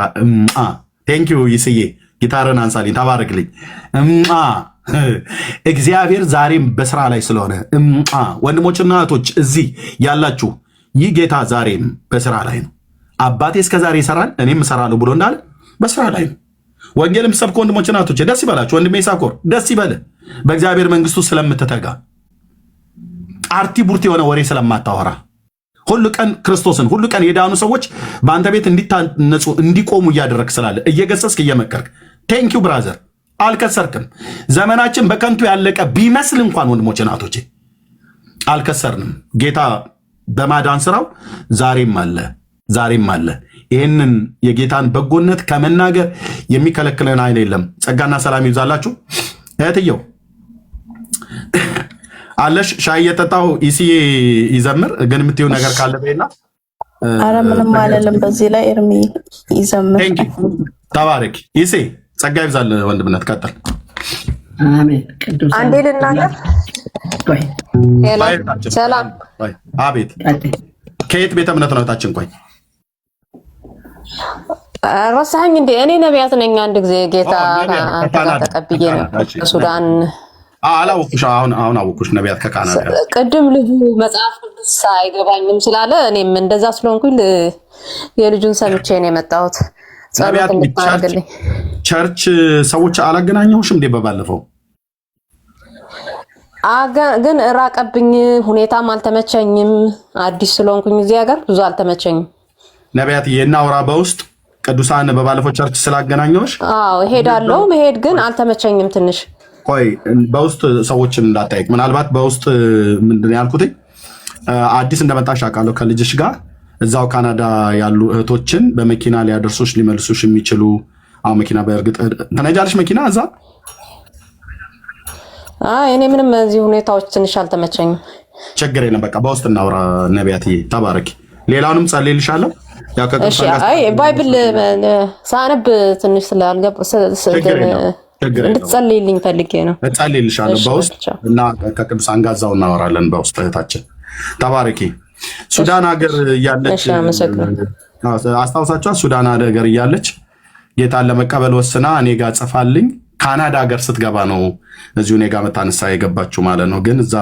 ቴንኪዩ ይስዬ። ጊታርን አንሳልኝ፣ ተባረክልኝ። እግዚአብሔር ዛሬም በስራ ላይ ስለሆነ ወንድሞችና እህቶች እዚህ ያላችሁ ይህ ጌታ ዛሬም በስራ ላይ ነው። አባቴ እስከ ዛሬ ይሰራል እኔም እሰራለሁ ብሎ እንዳለ በስራ ላይ ነው። ወንጌልም ሰብክ ወንድሞችና እህቶች ደስ ይበላችሁ። ወንድሜ ሳኮር ደስ ይበል፣ በእግዚአብሔር መንግስቱ ስለምትተጋ አርቲ ቡርቲ የሆነ ወሬ ስለማታወራ ሁሉ ቀን ክርስቶስን ሁሉ ቀን የዳኑ ሰዎች በአንተ ቤት እንዲታነጹ እንዲቆሙ እያደረግ ስላለ እየገሰስክ እየመከርክ ቴንኪው ብራዘር፣ አልከሰርክም። ዘመናችን በከንቱ ያለቀ ቢመስል እንኳን ወንድሞችና እህቶቼ አልከሰርንም። ጌታ በማዳን ስራው ዛሬም አለ፣ ዛሬም አለ። ይህንን የጌታን በጎነት ከመናገር የሚከለክለን አይን የለም። ጸጋና ሰላም ይብዛላችሁ። እህትየው አለሽ ሻይ እየጠጣሁ ኢሲዬ ይዘምር። ግን የምትይው ነገር ካለ በይና። አረ ምንም አለልም። በዚህ ላይ እርሚ ይዘምር። ተባረክ ኢሴ፣ ጸጋ ይብዛል። ወንድምነት ቀጥል። አሜን። ቅዱስ አንዴ ልናገር። ሰላም። አቤት። ከየት ቤተ እምነት ነው ታችን? ቆይ ረሳኸኝ እንዴ? እኔ ነቢያት ነኝ። አንድ ጊዜ ጌታ ተቀብዬ ነው ሱዳን። አላወኩሽ። አሁን አወኩሽ። ነቢያት ከካናዳ። ቅድም ልጁ መጽሐፍ ቅዱስ አይገባኝም ስላለ እኔም እንደዛ ስለሆንኩኝ የልጁን ሰምቼ ነው የመጣሁት። ጸሎት እንድታደርግልኝ። ቸርች ሰዎች አላገናኘሁሽም እንዴ በባለፈው? ግን ራቀብኝ፣ ሁኔታም አልተመቸኝም። አዲስ ስለሆንኩኝ እዚህ ሀገር ብዙ አልተመቸኝም። ነቢያት የናውራ በውስጥ ቅዱሳን በባለፈው ቸርች ስላገናኘሁሽ። አዎ እሄዳለሁ፣ መሄድ ግን አልተመቸኝም ትንሽ። ቆይ በውስጥ ሰዎችን እንዳጠይቅ፣ ምናልባት በውስጥ ምንድን ነው ያልኩት? አዲስ እንደመጣሽ አውቃለሁ ከልጅሽ ጋር እዛው ካናዳ ያሉ እህቶችን በመኪና ሊያደርሱሽ ሊመልሱሽ የሚችሉ። አሁን መኪና በእርግጥ ተነጃለሽ መኪና እዛ? እኔ ምንም እዚህ ሁኔታዎች ትንሽ አልተመቸኝም። ችግር የለም፣ በቃ በውስጥ እናውራ። ነቢያትዬ ተባረኪ። ሌላውንም ጸልይልሻለሁ። ያው ባይብል ሳነብ ትንሽ ስላልገባ እንድትጸልይልኝ ፈልጌ ነው። እጸልይልሻለሁ በውስጥ እና ከቅዱሳን ጋር እዛው እናወራለን በውስጥ። እህታችን ተባረኪ። ሱዳን ሀገር እያለች አስታውሳችኋት? ሱዳን ሀገር እያለች ጌታን ለመቀበል ወስና እኔ ጋር ጽፋልኝ ካናዳ ሀገር ስትገባ ነው እዚሁ እኔ ጋር መታነሳ የገባችው ማለት ነው። ግን እዛ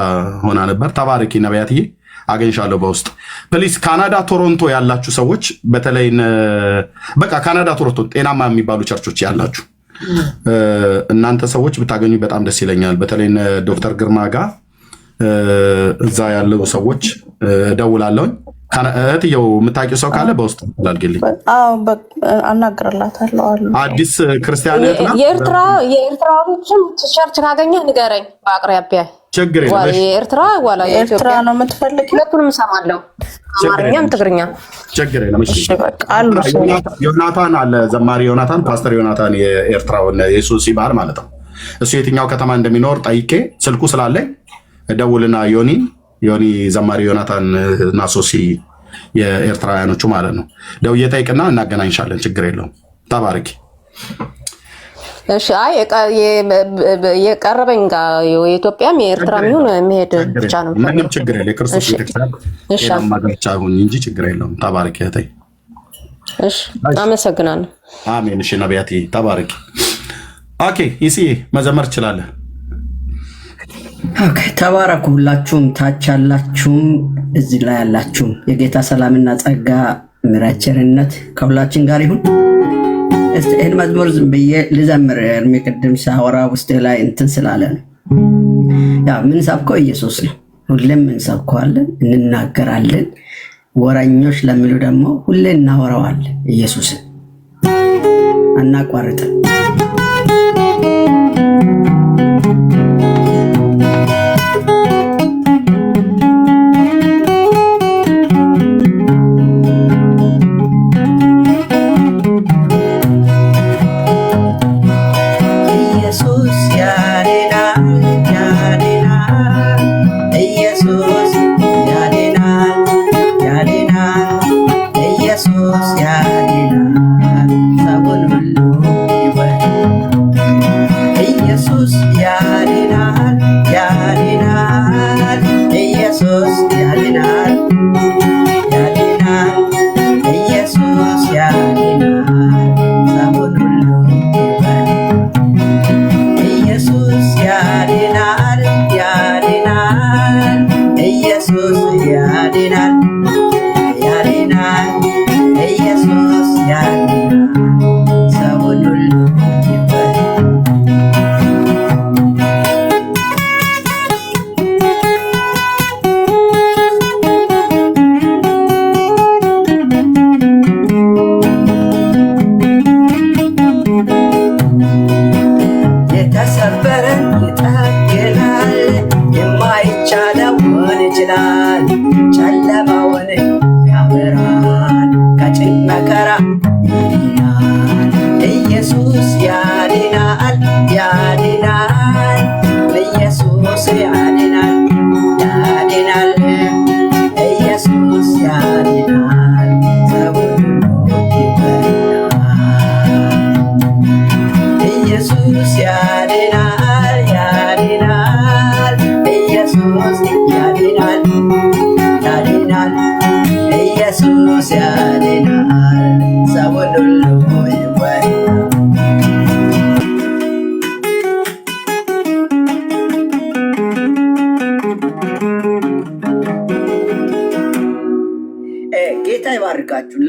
ሆና ነበር። ተባረኪ ነቢያትዬ፣ አገኝሻለሁ በውስጥ ፕሊስ። ካናዳ ቶሮንቶ ያላችሁ ሰዎች በተለይ በቃ ካናዳ ቶሮንቶ ጤናማ የሚባሉ ቸርቾች ያላችሁ እናንተ ሰዎች ብታገኙ በጣም ደስ ይለኛል። በተለይ ዶክተር ግርማ ጋር እዛ ያለው ሰዎች ደውላለሁኝ። እህትየው የምታውቂው ሰው ካለ በውስጥ ላድርግልኝ። አናግርላታለሁ አሉ። አዲስ ክርስቲያን እህት ናት። የኤርትራዎችም ቸርች ካገኘህ ንገረኝ በአቅራቢያ። ችግር የለም። የኤርትራ ዋላ ኤርትራ ነው የምትፈልግ? ሁለቱንም እሰማለሁ፣ አማርኛም ትግርኛ። ችግር የለም። እሺ ዮናታን አለ፣ ዘማሪ ዮናታን፣ ፓስተር ዮናታን የኤርትራውን የሱሲ ባህል ማለት ነው። እሱ የትኛው ከተማ እንደሚኖር ጠይቄ ስልኩ ስላለኝ ደውልና ዮኒ ዘማሪ ዮናታን እና ሶሲ የኤርትራውያኖቹ ማለት ነው ደውዬ ጠይቅና እናገናኝሻለን። ችግር የለውም። ተባረኪ። እሺ። አይ የቀረበኝ ጋር የኢትዮጵያም የኤርትራም ይሁን መሄድ ብቻ ነው። ምንም ችግር የለም። የክርስቶስ ቤተክርስቲያን ማግኘት አሁን እንጂ ችግር የለውም። ተባረኪ እህቴ። እሺ፣ አመሰግናለሁ። አሜን። እሺ ነቢያቴ ተባረኪ። ኦኬ ይሲ መዘመር ትችላለህ። ኦኬ ተባረኩ። ሁላችሁም ታች ያላችሁም እዚህ ላይ ያላችሁም የጌታ ሰላምና ጸጋ ምሕረት ቸርነት ከሁላችን ጋር ይሁን። እስቲ ይህን መዝሙር ዝም ብዬ ልዘምር። እርሜ ቅድም ሳወራ ውስጤ ላይ እንትን ስላለ ነው። ያ ምን ሰብከው ኢየሱስ ነው። ሁሌም እንሰብከዋለን፣ እንናገራለን። ወረኞች ለሚሉ ደግሞ ሁሌ እናወራዋለን። ኢየሱስን አናቋርጥም።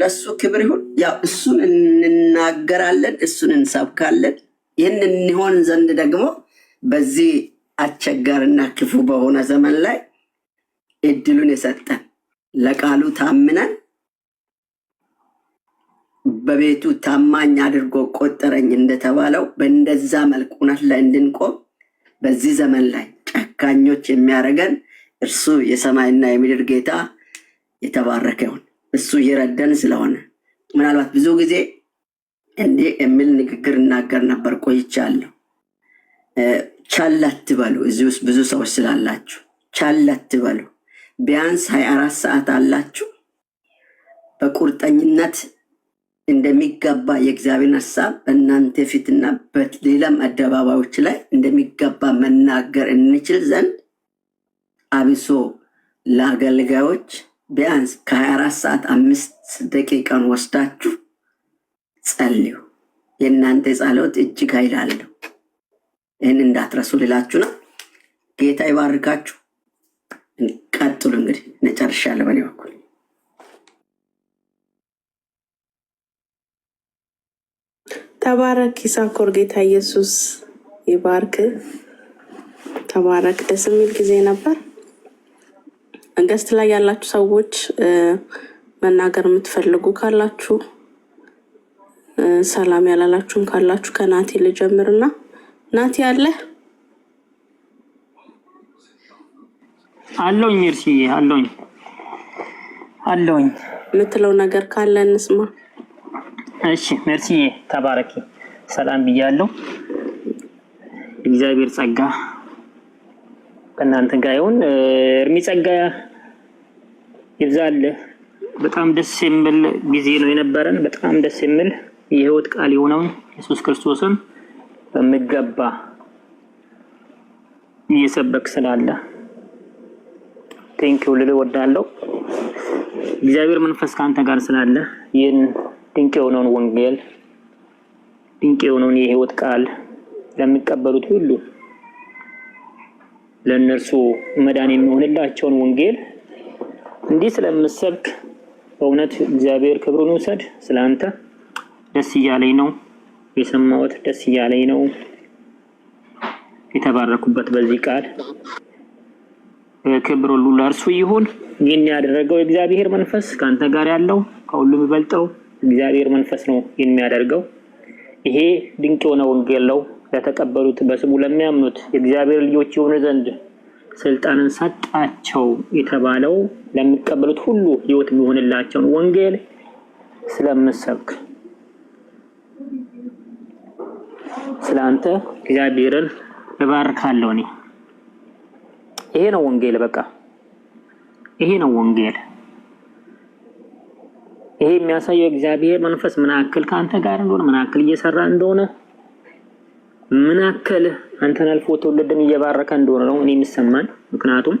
ለሱ ክብር ይሁን። ያው እሱን እንናገራለን፣ እሱን እንሰብካለን። ይህን እንሆን ዘንድ ደግሞ በዚህ አስቸጋሪና ክፉ በሆነ ዘመን ላይ እድሉን የሰጠን ለቃሉ ታምነን በቤቱ ታማኝ አድርጎ ቆጠረኝ እንደተባለው በእንደዛ መልኩ እውነት ላይ እንድንቆም በዚህ ዘመን ላይ ጨካኞች የሚያደርገን እርሱ የሰማይና የምድር ጌታ የተባረከ ይሁን። እሱ ይረዳን ስለሆነ ምናልባት ብዙ ጊዜ እንዴ የሚል ንግግር እናገር ነበር ቆይቻለሁ። ቻል አትበሉ። እዚህ ውስጥ ብዙ ሰዎች ስላላችሁ ቻል አትበሉ። ቢያንስ 24 ሰዓት አላችሁ። በቁርጠኝነት እንደሚገባ የእግዚአብሔር ሐሳብ በእናንተ ፊትና በሌላም አደባባዮች ላይ እንደሚገባ መናገር እንችል ዘንድ አብሶ ለአገልጋዮች ቢያንስ ከ24 ሰዓት 5 ደቂቃን ወስዳችሁ ጸልዩ። የእናንተ ጸሎት እጅግ ኃይል አለው። ይህን እንዳትረሱ ልላችሁ ነው። ጌታ ይባርካችሁ። ቀጥሉ። እንግዲህ ነጨርሻለሁ በኔ በኩል። ተባረክ ይሳኮር። ጌታ ኢየሱስ ይባርክ። ተባረክ። ደስ የሚል ጊዜ ነበር። ገስት ላይ ያላችሁ ሰዎች መናገር የምትፈልጉ ካላችሁ፣ ሰላም ያላላችሁም ካላችሁ ከናቲ ልጀምርና፣ ናቲ አለ አለውኝ እርሺ አለውኝ የምትለው ነገር ካለ እንስማ። እሺ ሜርሲ ተባረኪ። ሰላም ብያለሁ። እግዚአብሔር ጸጋ ከእናንተ ጋር ይሁን። እርሚ ጸጋ ይብዛል። በጣም ደስ የሚል ጊዜ ነው የነበረን። በጣም ደስ የሚል የህይወት ቃል የሆነውን ኢየሱስ ክርስቶስን በሚገባ እየሰበክ ስላለ ቴንኪው ልል እወዳለሁ። እግዚአብሔር መንፈስ ካንተ ጋር ስላለ ይህን ድንቅ የሆነውን ወንጌል፣ ድንቅ የሆነውን የህይወት ቃል ለሚቀበሉት ሁሉ ለነርሱ መዳን የሚሆንላቸውን ወንጌል እንዲህ ስለምሰብክ በእውነት እግዚአብሔር ክብሩን ይውሰድ። ስላንተ ደስ እያለኝ ነው የሰማሁት፣ ደስ እያለኝ ነው የተባረኩበት በዚህ ቃል። ክብር ሁሉ ለእርሱ ይሁን። ይህን ያደረገው የእግዚአብሔር መንፈስ ካንተ ጋር ያለው ከሁሉም የሚበልጠው እግዚአብሔር መንፈስ ነው የሚያደርገው። ይሄ ድንቅ የሆነ ወንጌል ነው። ለተቀበሉት በስሙ ለሚያምኑት የእግዚአብሔር ልጆች የሆኑ ዘንድ ስልጣንን ሰጣቸው የተባለው ለሚቀበሉት ሁሉ ህይወት የሚሆንላቸውን ወንጌል ስለምሰብክ ስላንተ እግዚአብሔርን እባርካለሁ። እኔ ይሄ ነው ወንጌል። በቃ ይሄ ነው ወንጌል። ይሄ የሚያሳየው እግዚአብሔር መንፈስ ምን ያክል ካንተ ጋር እንደሆነ፣ ምን ያክል እየሰራ እንደሆነ፣ ምን ያክል አንተን አልፎ ትውልድን እየባረከ እንደሆነ ነው እኔ የሚሰማኝ። ምክንያቱም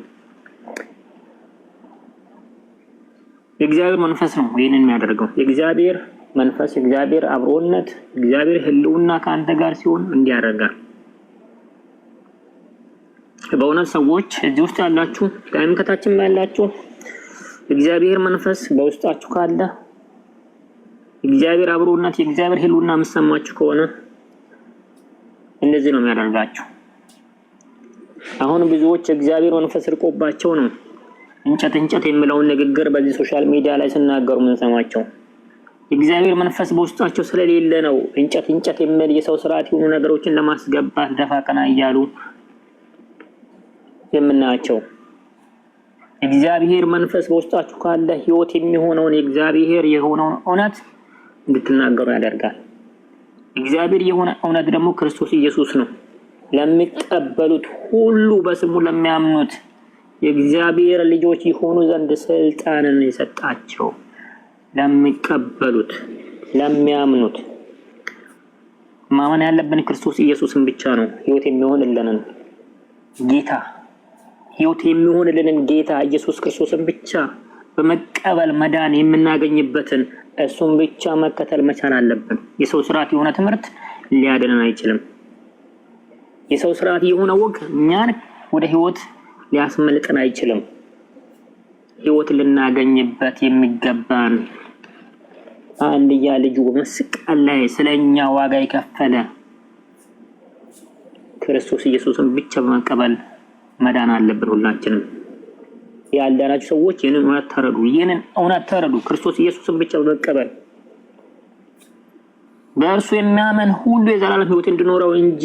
የእግዚአብሔር መንፈስ ነው ይሄንን የሚያደርገው። የእግዚአብሔር መንፈስ፣ የእግዚአብሔር አብሮነት፣ እግዚአብሔር ህልውና ካንተ ጋር ሲሆን እንዲያደርጋል። በእውነት ሰዎች እዚህ ውስጥ ያላችሁ ዳይም ከታችም ያላችሁ እግዚአብሔር መንፈስ በውስጣችሁ ካለ፣ እግዚአብሔር አብሮነት፣ የእግዚአብሔር ህልውና የምሰማችሁ ከሆነ እንደዚህ ነው የሚያደርጋችሁ። አሁን ብዙዎች እግዚአብሔር መንፈስ ርቆባቸው ነው እንጨት የሚለውን ንግግር በዚህ ሶሻል ሚዲያ ላይ ሲናገሩ የምንሰማቸው። እግዚአብሔር መንፈስ በውስጣቸው ስለሌለ ነው እንጨት የሚል የሰው ስርዓት የሆኑ ነገሮችን ለማስገባት ደፋ ቀና እያሉ የምናያቸው። እግዚአብሔር መንፈስ በውስጣችሁ ካለ ህይወት የሚሆነውን የእግዚአብሔር የሆነውን እውነት እንድትናገሩ ያደርጋል። እግዚአብሔር የሆነ እውነት ደግሞ ክርስቶስ ኢየሱስ ነው። ለሚቀበሉት ሁሉ በስሙ ለሚያምኑት የእግዚአብሔር ልጆች የሆኑ ዘንድ ስልጣንን የሰጣቸው። ለሚቀበሉት፣ ለሚያምኑት። ማመን ያለብን ክርስቶስ ኢየሱስን ብቻ ነው። ህይወት የሚሆንልንን ጌታ፣ ህይወት የሚሆንልንን ጌታ ኢየሱስ ክርስቶስን ብቻ በመቀበል መዳን የምናገኝበትን እሱን ብቻ መከተል መቻል አለብን። የሰው ስርዓት የሆነ ትምህርት ሊያድነን አይችልም። የሰው ስርዓት የሆነ ወግ እኛን ወደ ህይወት ሊያስመልጠን አይችልም። ህይወት ልናገኝበት የሚገባን አንድያ ልጁ በመስቀል ላይ ስለኛ ዋጋ የከፈለ ክርስቶስ ኢየሱስን ብቻ በመቀበል መዳን አለብን ሁላችንም። ያልዳናችሁ ሰዎች ይህንን እውነት ተረዱ። ክርስቶስ ኢየሱስን ብቻ በመቀበል በእርሱ የሚያምን ሁሉ የዘላለም ህይወት እንዲኖረው እንጂ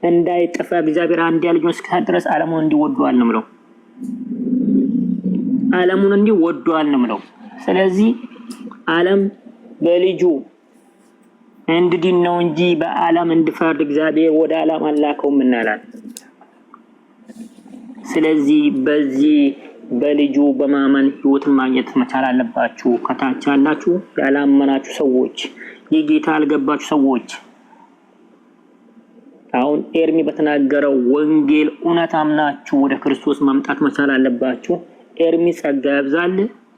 እንዳይጠፋ እግዚአብሔር አንድያ ልጁን እስኪሰጥ ድረስ ዓለሙን እንዲወደዋል ነው የምለው። ዓለሙን እንዲወደዋል ነው የምለው። ስለዚህ ዓለም በልጁ እንዲድን ነው እንጂ በዓለም እንዲፈርድ እግዚአብሔር ወደ ዓለም አላከውም እናላለን። ስለዚህ በዚህ በልጁ በማመን ህይወትን ማግኘት መቻል አለባችሁ። ከታች ያላችሁ ያላመናችሁ ሰዎች፣ የጌታ አልገባችሁ ሰዎች፣ አሁን ኤርሚ በተናገረው ወንጌል እውነት አምናችሁ ወደ ክርስቶስ መምጣት መቻል አለባችሁ። ኤርሚ ጸጋ ያብዛል።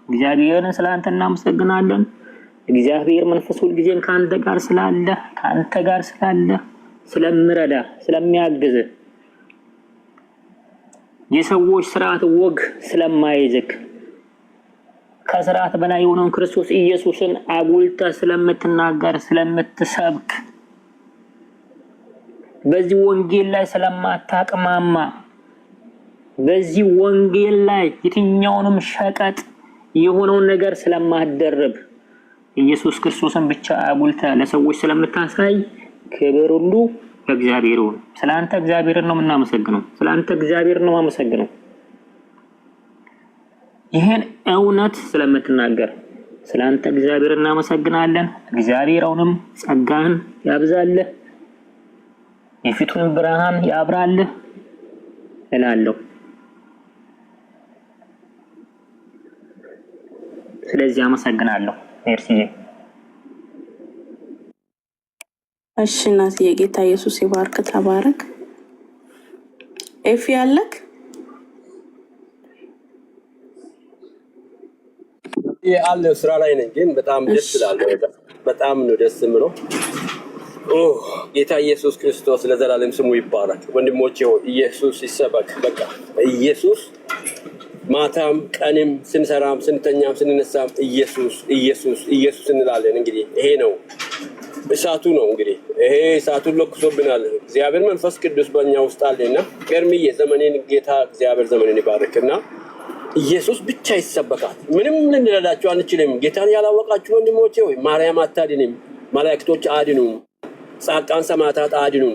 እግዚአብሔርን ስላንተ እናመሰግናለን። እግዚአብሔር መንፈስ ሁልጊዜም ካንተ ጋር ስላለ ስለምረዳ ስለሚያግዝ የሰዎች ስርዓት ወግ ስለማይዝክ ከስርዓት በላይ የሆነውን ክርስቶስ ኢየሱስን አጉልተ ስለምትናገር ስለምትሰብክ በዚህ ወንጌል ላይ ስለማታቅማማ በዚህ ወንጌል ላይ የትኛውንም ሸቀጥ የሆነውን ነገር ስለማትደርብ ኢየሱስ ክርስቶስን ብቻ አጉልተ ለሰዎች ስለምታሳይ ክብር ሁሉ ለእግዚአብሔር ይሁን። ስላንተ እግዚአብሔርን ነው የምናመሰግነው። ስላንተ እግዚአብሔርን ነው የማመሰግነው። ይሄን እውነት ስለምትናገር ስላንተ እግዚአብሔርን እናመሰግናለን። እግዚአብሔር አሁንም ጸጋህን ያብዛልህ፣ የፊቱን ብርሃን ያብራልህ እላለሁ። ስለዚህ አመሰግናለሁ። ሜርሲ። እሺ እናት የጌታ ኢየሱስ ይባርክ። ተባረክ። ኤፊ ያለክ አለ ስራ ላይ ነኝ፣ ግን በጣም ደስ ይላል። በጣም ነው ደስ የምለው። ጌታ ኢየሱስ ክርስቶስ ለዘላለም ስሙ ይባረክ። ወንድሞቼ ሆይ ኢየሱስ ይሰበክ። በቃ ኢየሱስ ማታም ቀንም ስንሰራም ስንተኛም ስንነሳም ኢየሱስ ኢየሱስ ኢየሱስ እንላለን። እንግዲህ ይሄ ነው እሳቱ ነው። እንግዲህ ይሄ እሳቱን ለኩሶብናል። እግዚአብሔር መንፈስ ቅዱስ በእኛ ውስጥ አለና ገርምዬ ዘመኔን ጌታ እግዚአብሔር ዘመኔን ይባርክና ኢየሱስ ብቻ ይሰበካል። ምንም ልንረዳችሁ አንችልም። ጌታን ያላወቃችሁ ወንድሞቼ ሆይ ማርያም አታድንም፣ መላእክቶች አድኑም፣ ጻድቃን ሰማዕታት አድኑም፣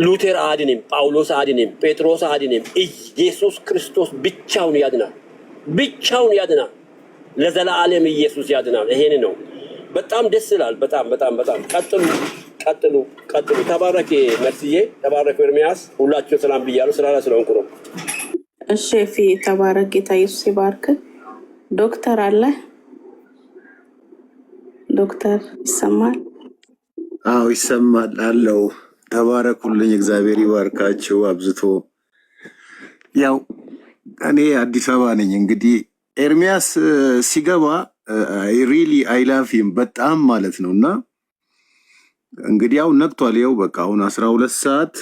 ሉተር አድንም፣ ጳውሎስ አድንም፣ ጴጥሮስ አድንም። ኢየሱስ ክርስቶስ ብቻውን ያድናል፣ ብቻውን ያድናል። ለዘላለም ኢየሱስ ያድናል። ይሄን ነው። በጣም ደስ ይላል። በጣም በጣም በጣም ቀጥሉ ቀጥሉ ቀጥሉ። ተባረክ መርስዬ፣ ተባረክ ኤርሚያስ። ሁላችሁ ሰላም ብያለሁ። ስራ ላይ ስለሆንኩ ነው። እሺ ኤፊ ተባረክ። ጌታ ኢየሱስ ይባርክ። ዶክተር አለ? ዶክተር ይሰማል? አዎ ይሰማል አለው። ተባረኩልኝ። እግዚአብሔር ይባርካችሁ አብዝቶ። ያው እኔ አዲስ አበባ ነኝ። እንግዲህ ኤርሚያስ ሲገባ ሪሊ አይ ላቭ ሂም በጣም ማለት ነው። እና እንግዲህ ያው ነቅቷል። ያው በቃ አሁን 12 ሰዓት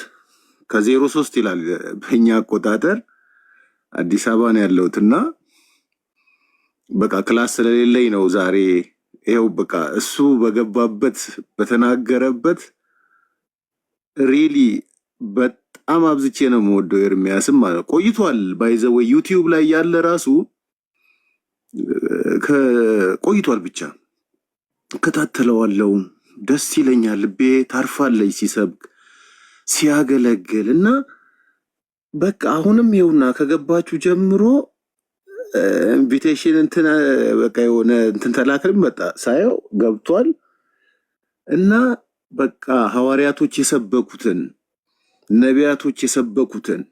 ከ03 ይላል በእኛ አቆጣጠር። አዲስ አበባ ነው ያለሁት እና በቃ ክላስ ስለሌለኝ ነው ዛሬ። ይሄው በቃ እሱ በገባበት በተናገረበት ሪሊ በጣም አብዝቼ ነው የምወደው። ኤርሚያስም ማለት ቆይቷል ባይዘው ዩቲዩብ ላይ ያለ ራሱ ቆይቷል። ብቻ እከታተለዋለሁ፣ ደስ ይለኛል፣ ልቤ ታርፋለች ሲሰብክ ሲያገለግል እና በቃ አሁንም ይኸውና ከገባችሁ ጀምሮ ኢንቪቴሽን እንትን በቃ የሆነ እንትን ተላከልኝ መጣ ሳየው ገብቷል። እና በቃ ሐዋርያቶች የሰበኩትን ነቢያቶች የሰበኩትን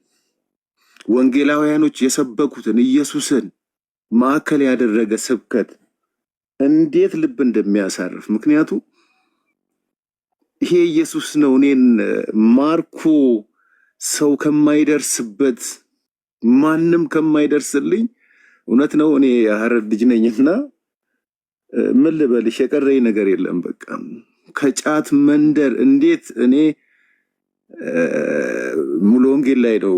ወንጌላውያኖች የሰበኩትን ኢየሱስን ማዕከል ያደረገ ስብከት እንዴት ልብ እንደሚያሳርፍ። ምክንያቱም ይሄ ኢየሱስ ነው እኔን ማርኮ ሰው ከማይደርስበት ማንም ከማይደርስልኝ። እውነት ነው እኔ የሐረር ልጅ ነኝና ምን ልበልሽ የቀረኝ ነገር የለም። በቃ ከጫት መንደር እንዴት እኔ ሙሉ ወንጌል ላይ ነው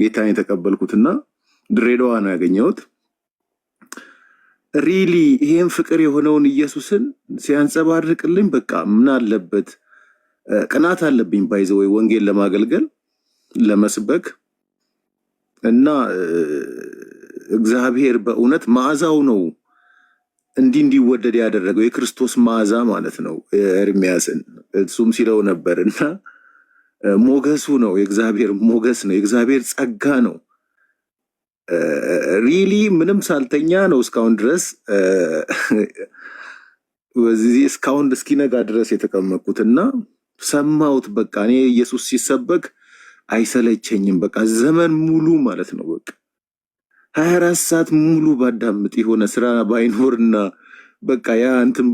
ጌታን የተቀበልኩትና ድሬዳዋ ነው ያገኘሁት። ሪሊ ይሄን ፍቅር የሆነውን ኢየሱስን ሲያንጸባርቅልኝ በቃ ምን አለበት ቅናት አለብኝ ባይዘው ወንጌል ለማገልገል ለመስበክ እና እግዚአብሔር በእውነት መዓዛው ነው እንዲወደድ ያደረገው የክርስቶስ መዓዛ ማለት ነው። ኤርሚያስን እሱም ሲለው ነበርና ሞገሱ ነው፣ የእግዚአብሔር ሞገስ ነው፣ የእግዚአብሔር ጸጋ ነው። ሪሊ ምንም ሳልተኛ ነው እስካሁን ድረስ በዚህ እስካሁን እስኪነጋ ድረስ የተቀመጥኩትና ሰማሁት። በቃ እኔ ኢየሱስ ሲሰበክ አይሰለቸኝም። በቃ ዘመን ሙሉ ማለት ነው በቃ 24 ሰዓት ሙሉ ባዳምጥ የሆነ ስራ ባይኖርና በቃ ያ እንትን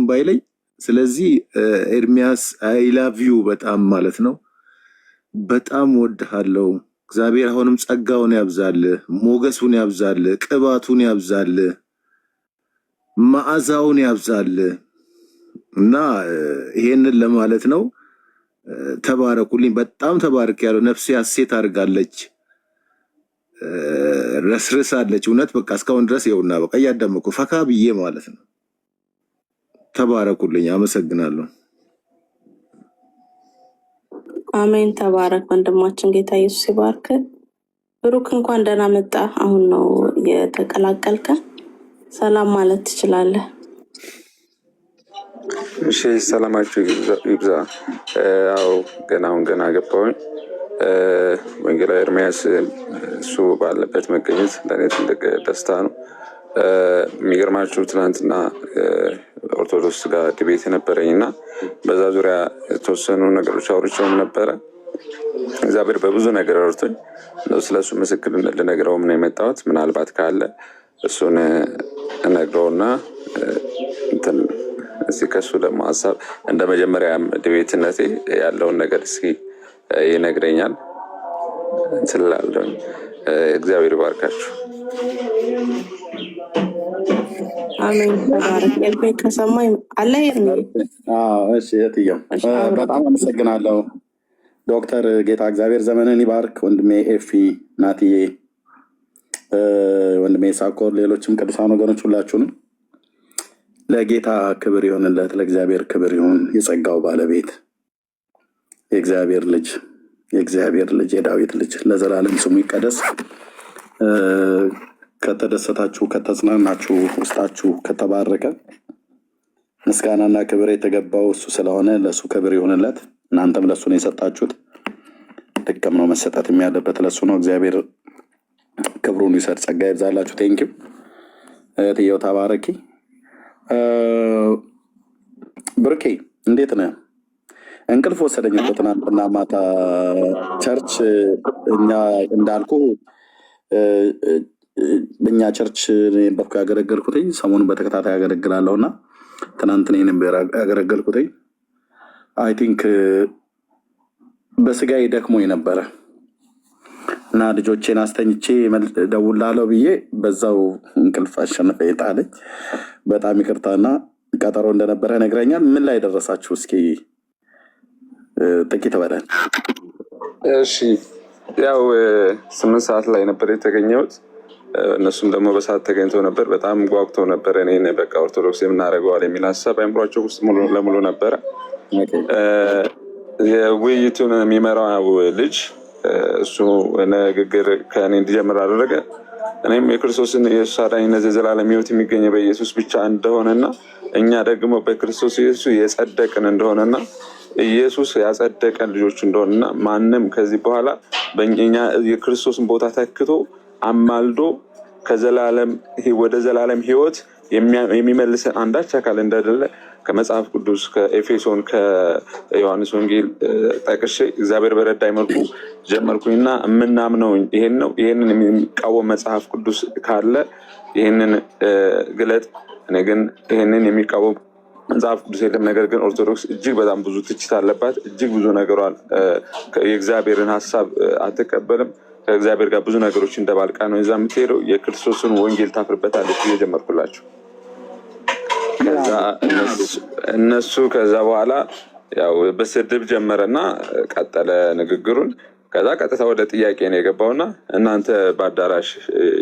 ባይለኝ። ስለዚህ ኤርሚያስ አይ ላቭ ዩ በጣም ማለት ነው። በጣም ወድሃለሁ። እግዚአብሔር አሁንም ጸጋውን ያብዛልህ፣ ሞገሱን ያብዛልህ፣ ቅባቱን ያብዛልህ፣ መዓዛውን ያብዛልህ እና ይሄንን ለማለት ነው። ተባረኩልኝ። በጣም ተባረክ ያለው ነፍሴ ሐሴት አድርጋለች። ረስርሳለች። እውነት በቃ እስካሁን ድረስ ይኸውና በቃ እያዳመኩ ፈካ ብዬ ማለት ነው። ተባረኩልኝ። አመሰግናለሁ። አሜን። ተባረክ ወንድማችን። ጌታ ኢየሱስ ይባርክ። ብሩክ እንኳን ደህና መጣ። አሁን ነው የተቀላቀልከ። ሰላም ማለት ትችላለህ። እሺ ሰላማችሁ ይብዛ። አዎ ገና ገባሁኝ። ወንጌላዊ ኤርሚያስ እሱ ባለበት መገኘት ለእኔ ትልቅ ደስታ ነው። የሚገርማችሁ ትናንትና ኦርቶዶክስ ጋር ዲቤት የነበረኝ እና በዛ ዙሪያ የተወሰኑ ነገሮች አውርቼውም ነበረ። እግዚአብሔር በብዙ ነገር ረድቶኝ ስለሱ ምስክርነት ልነግረውም ነው የመጣሁት። ምናልባት ካለ እሱን እነግረውና እስኪ ከሱ ደግሞ ሀሳብ እንደ መጀመሪያ ዲቤትነቴ ያለውን ነገር እስኪ ይነግረኛል ስላለሁ። እግዚአብሔር ይባርካችሁ። አሜን። ተባረክ። ኤርሜ ከሰማኝ አለ ኤርሜ። እሺ እህትየው በጣም አመሰግናለሁ። ዶክተር ጌታ እግዚአብሔር ዘመንን ይባርክ። ወንድሜ ኤፊ፣ ናትዬ፣ ወንድሜ ሳኮር፣ ሌሎችም ቅዱሳን ወገኖች ሁላችሁንም ለጌታ ክብር ይሆንለት፣ ለእግዚአብሔር ክብር ይሁን። የጸጋው ባለቤት የእግዚአብሔር ልጅ የዳዊት ልጅ ለዘላለም ስሙ ይቀደስ። ከተደሰታችሁ ከተጽናናችሁ ውስጣችሁ ከተባረከ ምስጋናና ክብር የተገባው እሱ ስለሆነ ለእሱ ክብር ይሆንለት። እናንተም ለእሱ ነው የሰጣችሁት። ድቅም ነው መሰጠትም ያለበት ለእሱ ነው። እግዚአብሔር ክብሩን ይሰጥ፣ ጸጋ ይብዛላችሁ። ቴንኪው እህትየው ተባረኪ። ብርኬ እንዴት ነህ? እንቅልፍ ወሰደኝ እኮ ትናንትና ማታ ቸርች። እኛ እንዳልኩ በእኛ ቸርች በኩ ያገለገልኩትኝ ሰሞኑን በተከታታይ ያገለግላለሁ እና ትናንት ነበር ያገለገልኩትኝ። አይ ቲንክ በስጋዬ ደክሞኝ ነበረ እና ልጆቼን አስተኝቼ ደውላለሁ ብዬ በዛው እንቅልፍ አሸነፈ የጣለኝ። በጣም ይቅርታና ቀጠሮ እንደነበረ ነግረኛል። ምን ላይ ደረሳችሁ? እስኪ ጥቂት በለን። እሺ ያው 8 ሰዓት ላይ ነበር የተገኘሁት። እነሱም ደግሞ በሰዓት ተገኝተው ነበር። በጣም ጓጉተው ነበር። እኔ በቃ ኦርቶዶክስ የምናደርገዋል የሚል ሀሳብ አይምሯቸው ውስጥ ሙሉ ለሙሉ ነበረ። የውይይቱን የሚመራው ልጅ እሱ ንግግር ከእኔ እንዲጀምር አደረገ። እኔም የክርስቶስን ኢየሱስ አዳኝነት የዘላለም ሕይወት የሚገኘው በኢየሱስ ብቻ እንደሆነና እኛ ደግሞ በክርስቶስ ኢየሱስ የጸደቅን እንደሆነና ኢየሱስ ያጸደቀን ልጆች እንደሆነና ማንም ከዚህ በኋላ በእኛ የክርስቶስን ቦታ ተክቶ አማልዶ ከዘላለም ወደ ዘላለም ሕይወት የሚመልሰን አንዳች አካል እንደሌለ ከመጽሐፍ ቅዱስ ከኤፌሶን ከዮሐንስ ወንጌል ጠቅሼ እግዚአብሔር በረዳኝ መልኩ ጀመርኩኝና የምናምነው ይሄን ነው። ይሄንን የሚቃወም መጽሐፍ ቅዱስ ካለ ይሄንን ግለጥ። እኔ ግን ይሄንን የሚቃወም መጽሐፍ ቅዱስ የለም። ነገር ግን ኦርቶዶክስ እጅግ በጣም ብዙ ትችት አለባት። እጅግ ብዙ ነገሯን የእግዚአብሔርን ሀሳብ አትቀበልም። ከእግዚአብሔር ጋር ብዙ ነገሮች እንደባልቃ ነው ይዛ የምትሄደው። የክርስቶስን ወንጌል ታፍርበታለች ብዬ ጀመርኩላቸው። እነሱ ከዛ በኋላ ያው በስድብ ጀመረና ቀጠለ ንግግሩን። ከዛ ቀጥታ ወደ ጥያቄ ነው የገባውና እናንተ በአዳራሽ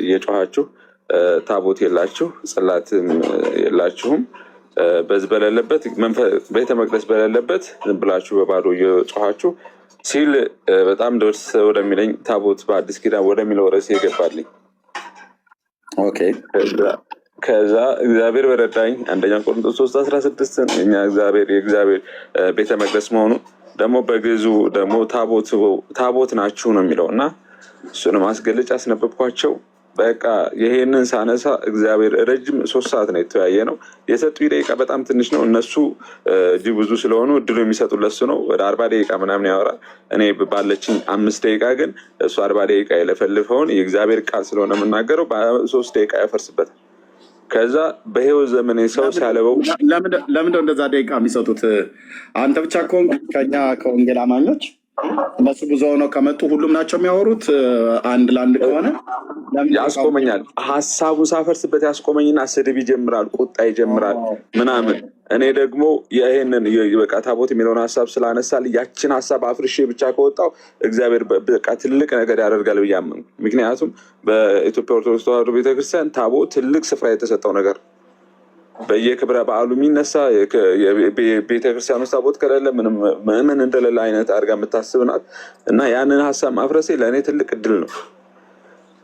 እየጮኋችሁ ታቦት የላችሁ ጽላትም የላችሁም በዚህ በሌለበት ቤተ መቅደስ በሌለበት ዝም ብላችሁ በባዶ እየጮኋችሁ ሲል በጣም ደስ ወደሚለኝ ታቦት በአዲስ ኪዳን ወደሚለው ርዕስ የገባልኝ። ኦኬ ከዛ እግዚአብሔር በረዳኝ አንደኛ ቆሮንቶስ 3:16 እኛ የእግዚአብሔር ቤተ መቅደስ መሆኑ ደግሞ በግዙ ደግሞ ታቦት ናችሁ ነው የሚለው እና እሱንም አስገልጬ አስነበብኳቸው። በቃ ይሄንን ሳነሳ እግዚአብሔር ረጅም 3 ሰዓት ነው የተወያየ ነው። የሰጡ ደቂቃ በጣም ትንሽ ነው። እነሱ እጅግ ብዙ ስለሆኑ እድሉ የሚሰጡት ለሱ ነው። ወደ 40 ደቂቃ ምናምን ያወራል። እኔ ባለችኝ 5 ደቂቃ ግን እሱ 40 ደቂቃ የለፈልፈውን የእግዚአብሔር ቃል ስለሆነ የምናገረው በ3 ደቂቃ ያፈርስበታል። ከዛ በህይወት ዘመኔ ሰው ሲያለበው ለምንድነው እንደዛ ደቂቃ የሚሰጡት? አንተ ብቻ ከሆንክ ከኛ ከወንጌል አማኞች እነሱ ብዙ ሆነው ከመጡ ሁሉም ናቸው የሚያወሩት። አንድ ለአንድ ከሆነ ያስቆመኛል። ሀሳቡን ሳፈርስበት ያስቆመኝና ስድብ ይጀምራል፣ ቁጣ ይጀምራል ምናምን። እኔ ደግሞ ይሄንን በቃ ታቦት የሚለውን ሀሳብ ስላነሳል ያችን ሀሳብ አፍርሼ ብቻ ከወጣው እግዚአብሔር በቃ ትልቅ ነገር ያደርጋል ብዬ አመንኩ። ምክንያቱም በኢትዮጵያ ኦርቶዶክስ ተዋሕዶ ቤተክርስቲያን ታቦት ትልቅ ስፍራ የተሰጠው ነገር በየክብረ በዓሉ የሚነሳ ቤተክርስቲያን ውስጥ ታቦት ከሌለ ምን እንደሌለ አይነት አድርጋ የምታስብ ናት እና ያንን ሀሳብ ማፍረሴ ለእኔ ትልቅ እድል ነው።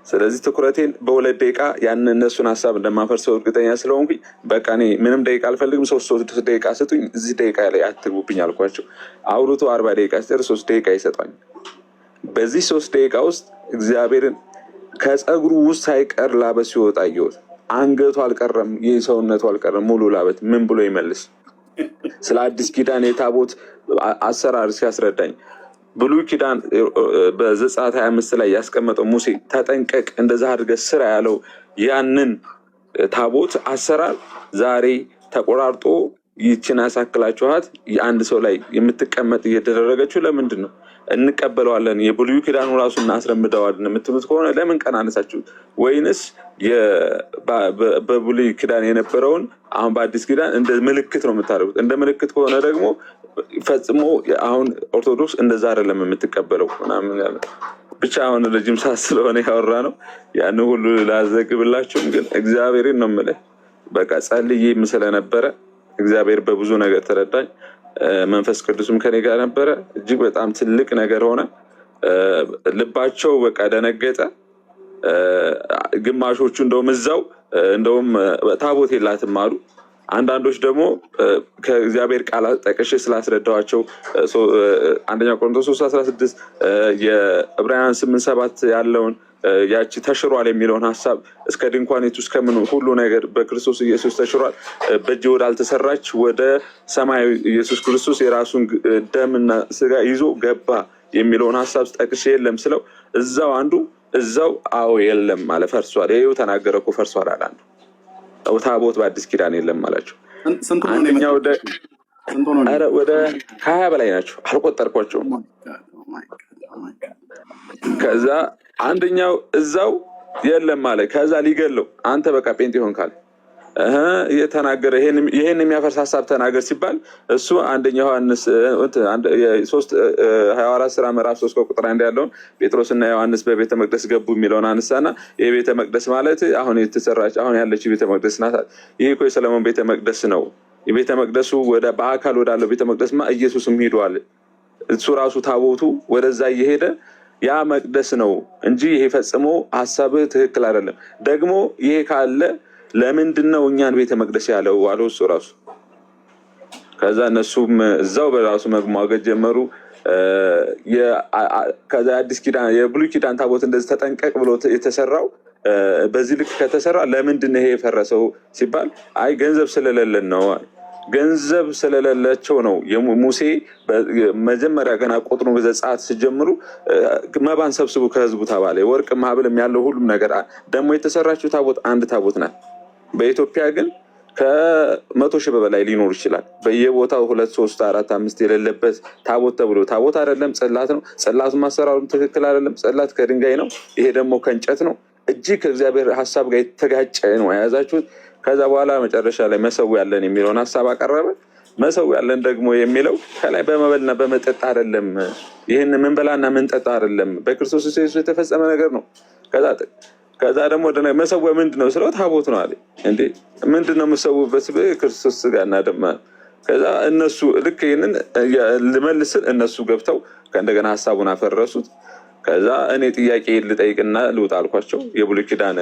ስለዚህ ትኩረቴን በ2 ደቂቃ ያንን እነሱን ሀሳብ እንደማፈርሰው እርግጠኛ ስለሆንኩኝ በቃ እኔ ምንም ደቂቃ አልፈልግም፣ 3 ደቂቃ ስጡኝ፣ እዚህ ደቂቃ ላይ አትግቡብኝ አልኳቸው። አውርቶ 40 ደቂቃ ሲደርስ 3 ደቂቃ ይሰጣኝ። በዚህ 3 ደቂቃ ውስጥ እግዚአብሔርን ከፀጉሩ ውስጥ ሳይቀር ላበት ሲወጣ አየሁት። አንገቱ አልቀረም፣ የሰውነቱ አልቀረም፣ ሙሉ ላበት። ምን ብሎ ይመልስ? ስለ አዲስ ኪዳን የታቦት አሰራር ሲያስረዳኝ ብሉይ ኪዳን በዘጸአት 25 ላይ ያስቀመጠው ሙሴ ተጠንቀቅ እንደዛ አድርገህ ስራ ያለው ያንን ታቦት አሰራር ዛሬ ተቆራርጦ ይችን ያሳክላችኋት የአንድ ሰው ላይ የምትቀመጥ እየተደረገችው ለምንድን ነው? እንቀበለዋለን የብሉይ ኪዳኑ ራሱ እናስረምደዋለን የምትሉት ከሆነ ለምን ቀን አነሳችሁት? ወይንስ በብሉይ ኪዳን የነበረውን አሁን በአዲስ ኪዳን እንደ ምልክት ነው የምታደርጉት? እንደ ምልክት ከሆነ ደግሞ ፈጽሞ አሁን ኦርቶዶክስ እንደዛ አይደለም የምትቀበለው ምናምን ያለ ብቻ አሁን ረጅም ሰዓት ስለሆነ ያወራ ነው ያን ሁሉ ላዘግብላችሁም፣ ግን እግዚአብሔርን ነው የምልህ በቃ ጸልዬም ስለነበረ እግዚአብሔር በብዙ ነገር ተረዳኝ። መንፈስ ቅዱስም ከኔ ጋር ነበረ። እጅግ በጣም ትልቅ ነገር ሆነ። ልባቸው በቃ ደነገጠ። ግማሾቹ እንደውም ታቦት የላትም አሉ። አንዳንዶች ደግሞ ከእግዚአብሔር ቃል ጠቅሼ ስላስረዳኋቸው 1 ቆሮንቶስ 3:16 የዕብራውያን 8:7 ያለውን ያቺ ተሽሯል የሚለውን ሀሳብ እስከ ድንኳኒቱ እስከምን ሁሉ ነገር በክርስቶስ ኢየሱስ ተሽሯል፣ በእጅ ወዳልተሰራች ወደ ሰማያዊ ኢየሱስ ክርስቶስ የራሱን ደምና ስጋ ይዞ ገባ የሚለውን ሀሳብ ጠቅሼ የለም ስለው እዛው አዎ የለም አለ። ፈርሷል። ይኸው ተናገረ እኮ ፈርሷል አለ አንዱ። ታቦት በአዲስ ኪዳን የለም አላቸው። አንደኛው ወደ 20 በላይ ናቸው፣ አልቆጠርኳቸውም። ከዛ አንደኛው እዛው የለም አለ። ከዛ ሊገለው አንተ በቃ ጴንጤ ሆን ካለ እየተናገረ ይሄን የሚያፈርስ ሀሳብ ተናገር ሲባል እሱ አንደኛ ዮሐንስ 24 ስራ ምዕራፍ 3 ቁጥር 1 ያለውን ጴጥሮስና ዮሐንስ በቤተ መቅደስ ገቡ የሚለውን አነሳና የቤተ መቅደስ ማለት አሁን የተሰራች አሁን ያለች ቤተ መቅደስ ናት። ይሄ እኮ የሰለሞን ቤተ መቅደስ ነው። የቤተ መቅደሱ በአካል ወዳለው ቤተ መቅደስማ ኢየሱስም ሄዷል። እሱ ራሱ ታቦቱ ወደዛ እየሄደ ያ መቅደስ ነው እንጂ ይሄ ፈጽሞ ሀሳብህ ትክክል አይደለም። ደግሞ ይሄ ካለ ለምንድን ነው እኛን ቤተ መቅደስ ያለው አለው እሱ ራሱ። ከዛ እነሱም እዛው በራሱ መሟገት ጀመሩ። ከዛ አዲስ ኪዳን የብሉይ ኪዳን ታቦት እንደዚህ ተጠንቀቅ ብሎ የተሰራው በዚህ ልክ ከተሰራ ለምንድን ነው ይሄ የፈረሰው ሲባል አይ ገንዘብ ስለሌለን ነው። ገንዘብ ስለሌላቸው ነው። ሙሴ መጀመሪያ ገና ቁጥሩ በዘጸአት ሲጀምሩ መባን ሰብስቡ ከህዝቡ ተባለ። ወርቅ ማህበልም ያለው ሁሉም ነገር ደግሞ የተሰራችው ታቦት አንድ ታቦት ናት። በኢትዮጵያ ግን ከ100 ሺህ በላይ ሊኖር ይችላል። በየቦታው 2 3 4 5 የሌለበት ታቦት ተብሎ ታቦት አይደለም ጽላት ነው። ጽላቱ ማሰራሩም ትክክል አይደለም። ጽላት ከድንጋይ ነው፣ ይሄ ደግሞ ከእንጨት ነው። እጅግ ከእግዚአብሔር ሀሳብ ጋር የተጋጨ ነው የያዛችሁት። ከዛ በኋላ መጨረሻ ላይ መሰዊያ ያለን የሚለውን ሀሳብ አቀረበ። መሰዊያ ያለን ደግሞ የሚለው ከላይ በመበልና በመጠጥ አይደለም፣ ይህን ምንበላና ምንጠጣ አይደለም፣ በክርስቶስ ኢየሱስ የተፈጸመ ነገር ነው። ከዛ ደግሞ መሰዊያ ምንድን ነው ስለው ታቦት ነው አለ። እንዴ ምንድን ነው የምሰውበት? ክርስቶስ ስጋና ደም። ከዛ እነሱ ልክ ይህንን ልመልስን እነሱ ገብተው ከእንደገና ሀሳቡን አፈረሱት። ከዛ እኔ ጥያቄ ልጠይቅና ልውጣ አልኳቸው። የብሉይ ኪዳን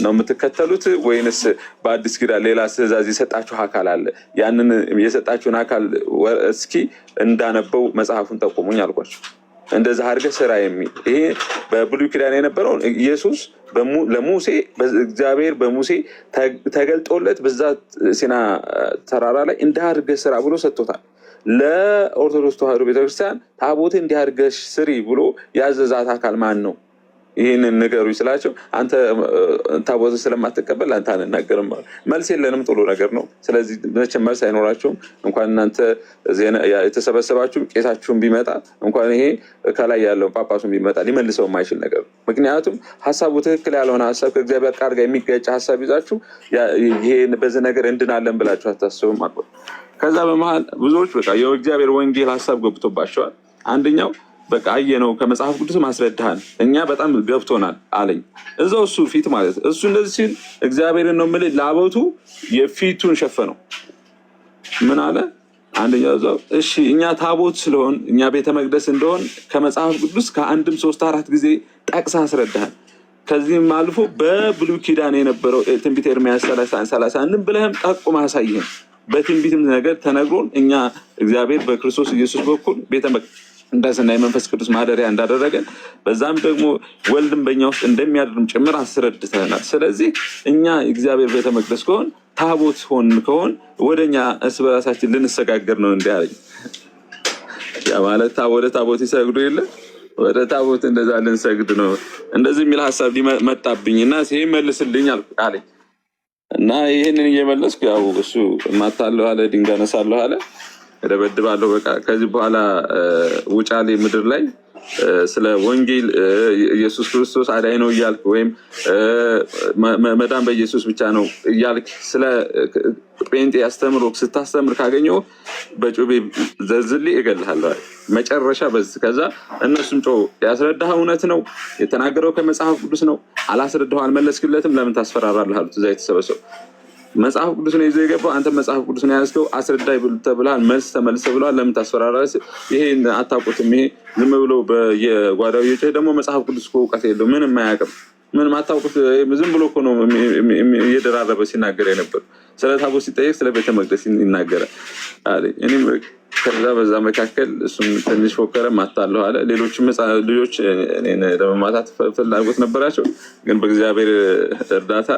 ነው የምትከተሉት ወይንስ በአዲስ ኪዳን ሌላ ትእዛዝ የሰጣችሁ አካል አለ? ያንን የሰጣችሁን አካል እስኪ እንዳነበው መጽሐፉን ጠቁሙኝ አልኳቸው። እንደዛ አድርገህ ስራ የሚል ይሄ በብሉይ ኪዳን የነበረውን ኢየሱስ ለሙሴ እግዚአብሔር በሙሴ ተገልጦለት በዛ ሲና ተራራ ላይ እንዳድርገህ ስራ ብሎ ሰጥቶታል። ለኦርቶዶክስ ተዋሕዶ ቤተክርስቲያን ታቦት እንዲያርገሽ ስሪ ብሎ ያዘዛት አካል ማን ነው? ይህንን ንገሩኝ ስላቸው አንተ ታቦት ስለማትቀበል አንተ አንናገርም አሉ። መልስ የለንም፣ ጥሩ ነገር ነው። ስለዚህ መቼም መልስ አይኖራቸውም። እንኳን እናንተ የተሰበሰባችሁም ቄሳችሁም ቢመጣ እንኳን ይሄ ከላይ ያለው ጳጳሱም ቢመጣ ሊመልሰው የማይችል ነገር ነው። ምክንያቱም ሀሳቡ ትክክል ያልሆነ ሀሳብ ከእግዚአብሔር ቃል ጋር የሚጋጭ ሀሳብ ይዛችሁ ይሄ በዚህ ነገር እንድናለን ብላችሁ አታስቡም አልኩ። ከዛ በመሀል ብዙዎች በቃ የእግዚአብሔር ወንጌል ሀሳብ ገብቶባቸዋል። አንደኛው በቃ አየነው ከመጽሐፍ ቅዱስ ማስረዳሃን እኛ በጣም ገብቶናል አለኝ። እዛው እሱ ፊት ማለት እሱ እንደዚህ ሲል እግዚአብሔርን ነው የምልህ ላቦቱ የፊቱን ሸፈነው። ምን አለ? አንደኛው እዛው እሺ እኛ ታቦት ስለሆን እኛ ቤተ መቅደስ እንደሆን ከመጽሐፍ ቅዱስ ከአንድም 3-4 ጊዜ ጠቅሳ አስረዳሃን። ከዚህም አልፎ በብሉይ ኪዳን የነበረው ትንቢተ ኤርምያስ 30 ብለህም ጠቁም አሳይህን። በትንቢትም ነገር ተነግሮን እኛ እግዚአብሔር በክርስቶስ ኢየሱስ በኩል ቤተ መቅደስና የመንፈስ ቅዱስ ማደሪያ እንዳደረገን በዛም ደግሞ ወልድም በእኛ ውስጥ እንደሚያድርም ጭምር አስረድተናል። ስለዚህ እኛ እግዚአብሔር ቤተ መቅደስ ከሆን ታቦት ሆን ከሆን ወደኛ እርስ በራሳችን ልንሰጋገር ነው እንዲያለኝ። ያ ማለት ወደ ታቦት ይሰግዱ የለ ወደ ታቦት እንደዛ ልንሰግድ ነው እንደዚህ የሚል ሀሳብ ሊመጣብኝና ሲሄ መልስልኝ አለኝ። እና ይህንን እየመለስኩ ያው እሱ ማታለሁ አለ፣ ድንጋይ ነሳለሁ አለ፣ እደበድባለሁ። በቃ ከዚህ በኋላ ውጫሌ ምድር ላይ ስለ ወንጌል ኢየሱስ ክርስቶስ አዳኝ ነው እያልክ ወይም መዳን በኢየሱስ ብቻ ነው እያልክ ስለ ጴንጤ አስተምሮ ስታስተምር ካገኘው በጩቤ ዘልዝሌ እገልሃለሁ መጨረሻ በዚህ። ከዛ እነሱም ጮ ያስረዳህ እውነት ነው የተናገረው ከመጽሐፍ ቅዱስ ነው፣ አላስረዳኸው አልመለስክለትም፣ ለምን ታስፈራራለህ አሉት። እዛ የተሰበሰቡ መጽሐፍ ቅዱስ ነው ይዞ የገባው፣ አንተ መጽሐፍ ቅዱስ ነው ያዝከው፣ አስረዳይ ተብለሃል፣ መልስ ተመልሰ ብለዋል፣ ለምን ታስፈራራለህ? ይሄን አታውቁትም፣ ይሄ ዝም ብሎ በየጓዳው እየጮኸ ደግሞ መጽሐፍ ቅዱስ እኮ እውቀት የለው ምንም አያውቅም፣ ምንም አታውቁት፣ ዝም ብሎ እኮ ነው እየደራረበ ሲናገር የነበር። ስለ ታቦት ሲጠየቅ ስለ ቤተ መቅደስ ይናገራል አለ። እኔም ከዛ በዛ መካከል እሱም ትንሽ ፎከረ፣ ማታለሁ አለ። ሌሎችም ልጆች እኔን ለመማታት ፍላጎት ነበራቸው፣ ግን በእግዚአብሔር እርዳታ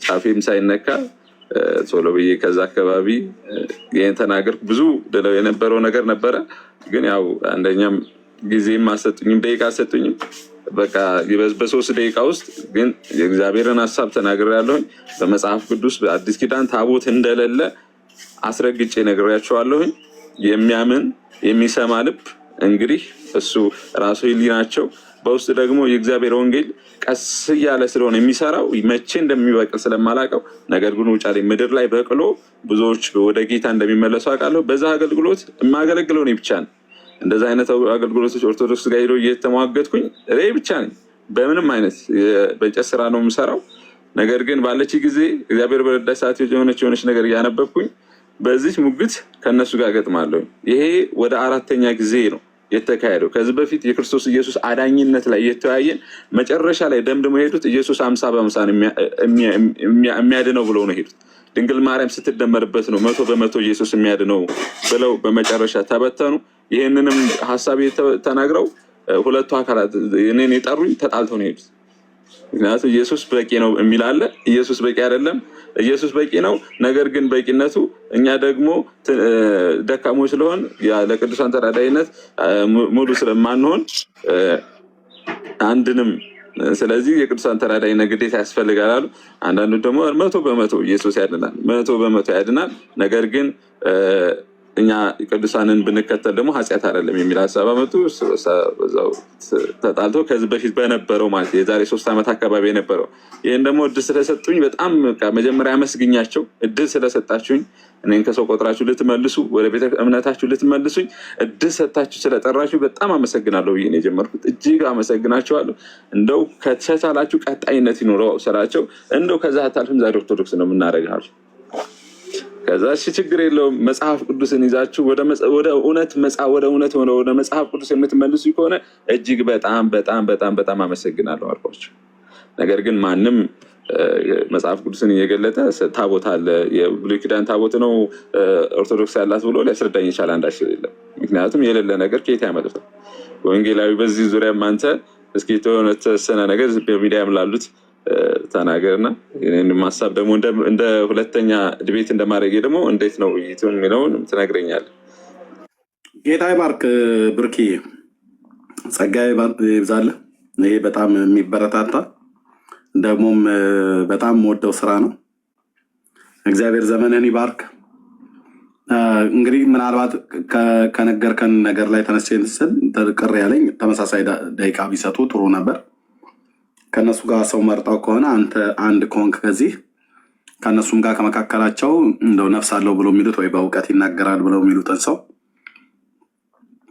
ጫፌም ሳይነካ ቶሎ ብዬ ከዛ አካባቢ ይህን ተናገርኩ። ብዙ ድለው የነበረው ነገር ነበረ፣ ግን ያው አንደኛም ጊዜም አሰጡኝም ደቂቃ አሰጡኝም። በቃ በ3 ደቂቃ ውስጥ ግን የእግዚአብሔርን ሀሳብ ተናግሬያለሁኝ። በመጽሐፍ ቅዱስ በአዲስ ኪዳን ታቦት እንደሌለ አስረግጬ ነግሬያቸዋለሁኝ። የሚያምን የሚሰማ ልብ እንግዲህ እሱ ራሱ ሕሊናቸው በውስጥ ደግሞ የእግዚአብሔር ወንጌል ቀስ እያለ ስለሆነ የሚሰራው መቼ እንደሚበቅል ስለማላውቀው፣ ነገር ግን ውጫሌ ምድር ላይ በቅሎ ብዙዎች ወደ ጌታ እንደሚመለሱ አውቃለሁ። በዛ አገልግሎት የማገለግለው እኔ ብቻ ነኝ። እንደዛ አይነት አገልግሎቶች ኦርቶዶክስ ጋር ሄዶ እየተሟገትኩኝ እኔ ብቻ ነኝ። በምንም አይነት በእንጨት ስራ ነው የምሰራው። ነገር ግን ባለች ጊዜ እግዚአብሔር በረዳች ሰዓት የሆነች ነገር እያነበብኩኝ በዚህ ሙግት ከእነሱ ጋር ገጥማለሁ። ይሄ ወደ 4ኛ ጊዜ ነው የተካሄደው። ከዚህ በፊት የክርስቶስ ኢየሱስ አዳኝነት ላይ የተወያየን መጨረሻ ላይ ደምድሞ ሄዱት ኢየሱስ 50 የሚያድነው ብለው ነው ሄዱት። ድንግል ማርያም ስትደመርበት ነው 100% ኢየሱስ የሚያድነው ብለው በመጨረሻ ተበተኑ። ይህንንም ሀሳብ ተናግረው ሁለቱ አካላት እኔን የጠሩኝ ተጣልተው ነው ሄዱት። ምክንያቱም ኢየሱስ በቂ ነው የሚል አለ። ኢየሱስ በቂ አይደለም። ኢየሱስ በቂ ነው፣ ነገር ግን በቂነቱ እኛ ደግሞ ደካሞች ስለሆን ለቅዱሳን ተራዳይነት ሙሉ ስለማንሆን አንድንም፣ ስለዚህ የቅዱሳን ተራዳይነት ግዴታ ያስፈልጋል አሉ። አንዳንዱ ደግሞ 100% ኢየሱስ ያድናል፣ 100% ያድናል፣ ነገር ግን እኛ ቅዱሳንን ብንከተል ደግሞ ኃጢአት አይደለም የሚል ሀሳብ አመጡ። በዛው ተጣልቶ ከዚህ በፊት በነበረው ማለት የዛሬ 3 ዓመት አካባቢ የነበረው ይህን ደግሞ እድል ስለሰጡኝ በጣም መጀመሪያ አመስግኛቸው፣ እድል ስለሰጣችሁኝ እኔን ከሰው ቆጥራችሁ ልትመልሱ ወደ ቤተ እምነታችሁ ልትመልሱኝ እድል ሰጣችሁ ስለጠራችሁ በጣም አመሰግናለሁ ብዬ ነው የጀመርኩት። እጅግ አመሰግናቸዋለሁ። እንደው ከተቻላችሁ ቀጣይነት ይኖረው ስራቸው። እንደው ከዛ ታልፍም ዛሬ ኦርቶዶክስ ነው የምናደርገው። ከዛ ችግር የለውም መጽሐፍ ቅዱስን ይዛችሁ ወደ መጽሐፍ ቅዱስ የምትመልሱ ከሆነ እጅግ በጣም በጣም በጣም በጣም አመሰግናለሁ አልኳቸው። ነገር ግን ማንም መጽሐፍ ቅዱስን እየገለጠ ታቦት አለ የብሉይ ኪዳን ታቦት ነው ኦርቶዶክስ ያላት ብሎ ሊያስረዳኝ ይቻል አንዳች የለም። ምክንያቱም የሌለ ነገር ከየት ያመጣል? ወንጌላዊ በዚህ ዙሪያም አንተ እስኪ የተሆነ ተወሰነ ነገር በሚዲያም ላሉት ተናገርና ይህንን ሀሳብ ደግሞ እንደ ሁለተኛ ድቤት እንደማድረግ ደግሞ እንዴት ነው ውይይቱን የሚለውን ትነግረኛለህ። ጌታ ይባርክ ብርኪ፣ ጸጋ ይብዛልህ። ይሄ በጣም የሚበረታታ ደግሞም በጣም ወደው ስራ ነው። እግዚአብሔር ዘመንን ይባርክ። እንግዲህ ምናልባት ከነገርከን ነገር ላይ ተነስቼ ስል ቅር ያለኝ ተመሳሳይ ደቂቃ ቢሰጡ ጥሩ ነበር። ከነሱ ጋር ሰው መርጠው ከሆነ አንተ አንድ ከሆንክ ከዚህ ከነሱም ጋር ከመካከላቸው እንደው ነፍስ አለው ብሎ የሚሉት ወይ በእውቀት ይናገራል ብለው የሚሉትን ሰው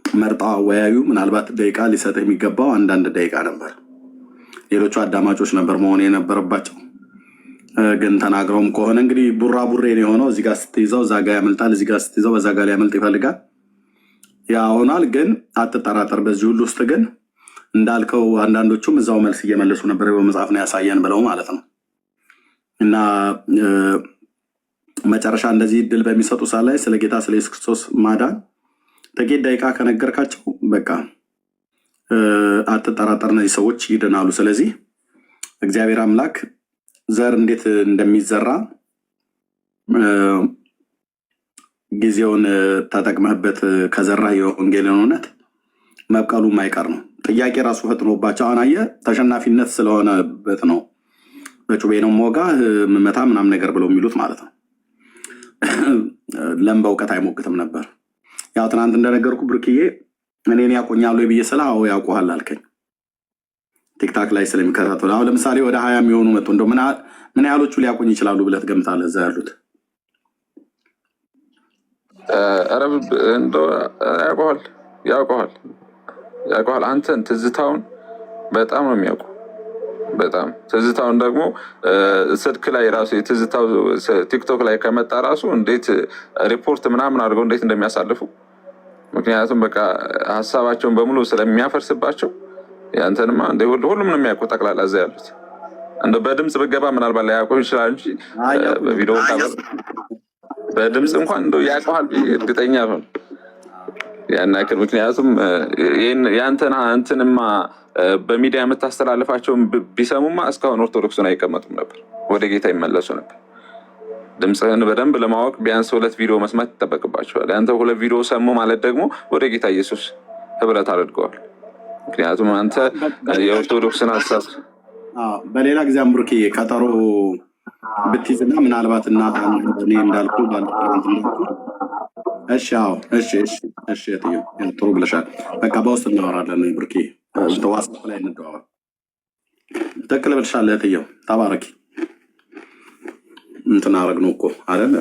መርጠው አወያዩ። ምናልባት ደቂቃ ሊሰጥ የሚገባው አንዳንድ ደቂቃ ነበር። ሌሎቹ አዳማጮች ነበር መሆን የነበረባቸው። ግን ተናግረውም ከሆነ እንግዲህ ቡራ ቡሬን የሆነው እዚህ ጋር ስትይዘው እዛ ጋር ያመልጣል፣ እዚህ ጋር ስትይዘው በዛ ጋር ሊያመልጥ ይፈልጋል። ያ ሆኗል። ግን አትጠራጠር፣ በዚህ ሁሉ ውስጥ ግን እንዳልከው አንዳንዶቹም እዛው መልስ እየመለሱ ነበር። በመጽሐፍ ነው ያሳየን ብለው ማለት ነው። እና መጨረሻ እንደዚህ ድል በሚሰጡ ሰዓት ላይ ስለ ጌታ ስለ ኢየሱስ ክርስቶስ ማዳን ጥቂት ደቂቃ ከነገርካቸው በቃ አትጠራጠር፣ እነዚህ ሰዎች ይድናሉ። ስለዚህ እግዚአብሔር አምላክ ዘር እንዴት እንደሚዘራ ጊዜውን ተጠቅመህበት ከዘራ የወንጌልን እውነት መብቀሉ የማይቀር ነው። ጥያቄ ራሱ ፈጥኖባቸው አሁን አየህ፣ ተሸናፊነት ስለሆነበት ነው በጩቤ ነው ሞጋ ምመታ ምናምን ነገር ብለው የሚሉት ማለት ነው። ለም በእውቀት አይሞግትም ነበር። ያው ትናንት እንደነገርኩ ብርክዬ እኔን ያቆኛሉ ብዬ ስለ አዎ ያውቁሃል አልከኝ። ቲክታክ ላይ ስለሚከታተሉ አሁን ለምሳሌ ወደ 20 የሚሆኑ መጡ። እንደው ምን ያህሎቹ ሊያቆኝ ይችላሉ ብለህ ትገምታለህ? እዛ ያሉት አረብ እንደው ያውቀዋል። አንተን ትዝታውን በጣም ነው የሚያውቁ። በጣም ትዝታውን ደግሞ ስልክ ላይ ራሱ የትዝታው ቲክቶክ ላይ ከመጣ ራሱ እንዴት ሪፖርት ምናምን አድርገው እንዴት እንደሚያሳልፉ ምክንያቱም በቃ ሀሳባቸውን በሙሉ ስለሚያፈርስባቸው ያንተንማ እንደ ሁሉም ነው የሚያውቁ ጠቅላላ እዛ ያሉት። እንደ በድምጽ ብገባ ምናልባት ላያውቁ ይችላል እንጂ በቪዲዮ በድምጽ እንኳን እንደው ያውቀዋል እርግጠኛ ነው ያን ያክል። ምክንያቱም ያንተና እንትንማ በሚዲያ የምታስተላልፋቸውን ቢሰሙማ እስካሁን ኦርቶዶክሱን አይቀመጡም ነበር፣ ወደ ጌታ ይመለሱ ነበር። ድምፅህን በደንብ ለማወቅ ቢያንስ 2 ቪዲዮ መስማት ይጠበቅባቸዋል። አንተ 2 ቪዲዮ ሰሙ ማለት ደግሞ ወደ ጌታ ኢየሱስ ህብረት አድርገዋል። ምክንያቱም አንተ የኦርቶዶክስን ሀሳብ በሌላ ጊዜ አምብሩኬ ቀጠሮ ብትይዝና ምናልባት እና እኔ እንዳልኩ እሺ ጥሩ ብለሻል። በቃ በውስጥ እናወራለን። ብሩኬ ዋትስአፕ ላይ እንደዋወር ትክክል ብለሻል። እህትየው ተባረኪ። እንትን አደረግነው እኮ አይደል?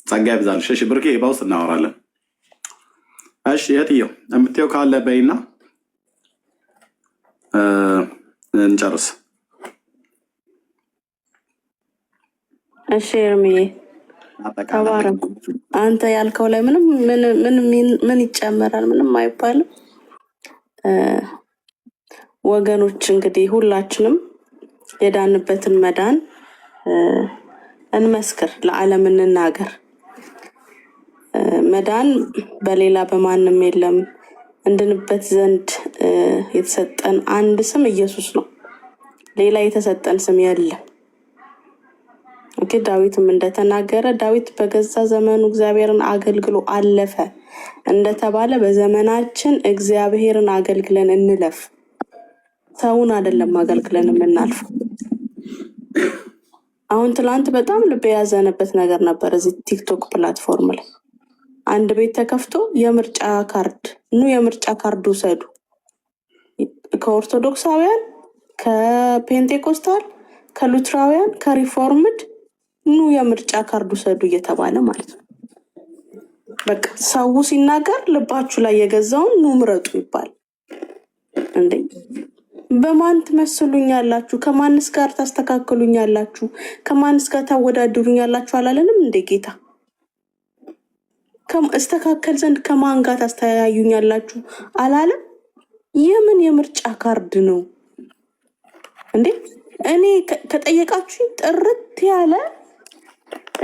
ጸጋ ይብዛልሽ። እሺ ብሩኬ በውስጥ እናወራለን። እሺ እህትየው የምትየው ካለ በይና እንጨርስ። እሺ ኤርሚዬ ተባረክ። አንተ ያልከው ላይ ምን ይጨመራል? ምንም አይባልም። ወገኖች እንግዲህ ሁላችንም የዳንበትን መዳን እንመስክር፣ ለዓለም እንናገር። መዳን በሌላ በማንም የለም። እንድንበት ዘንድ የተሰጠን አንድ ስም ኢየሱስ ነው። ሌላ የተሰጠን ስም የለም። ዳዊትም እንደተናገረ ዳዊት በገዛ ዘመኑ እግዚአብሔርን አገልግሎ አለፈ እንደተባለ በዘመናችን እግዚአብሔርን አገልግለን እንለፍ። ሰውን አይደለም አገልግለን የምናልፈው። አሁን ትላንት በጣም ልብ የያዘነበት ነገር ነበር። እዚህ ቲክቶክ ፕላትፎርም ላይ አንድ ቤት ተከፍቶ የምርጫ ካርድ ውሰዱ፣ ከኦርቶዶክሳውያን፣ ከፔንቴኮስታል፣ ከሉትራውያን፣ ከሪፎርምድ የምርጫ ካርድ ውሰዱ እየተባለ ማለት ነው። በቃ ሰው ሲናገር ልባችሁ ላይ የገዛውን ምረጡ ይባል እንዴ! በማን ትመስሉኛላችሁ? ከማንስ ጋር ታስተካክሉኛላችሁ? ከማንስ ጋር ታወዳድሩኛላችሁ አላለንም እንዴ ጌታ? እስተካከል ዘንድ ከማን ጋር ታስተያዩኛላችሁ አላለም? የምን የምርጫ ካርድ ነው እንዴ? እኔ ከጠየቃችሁ ጥርት ያለ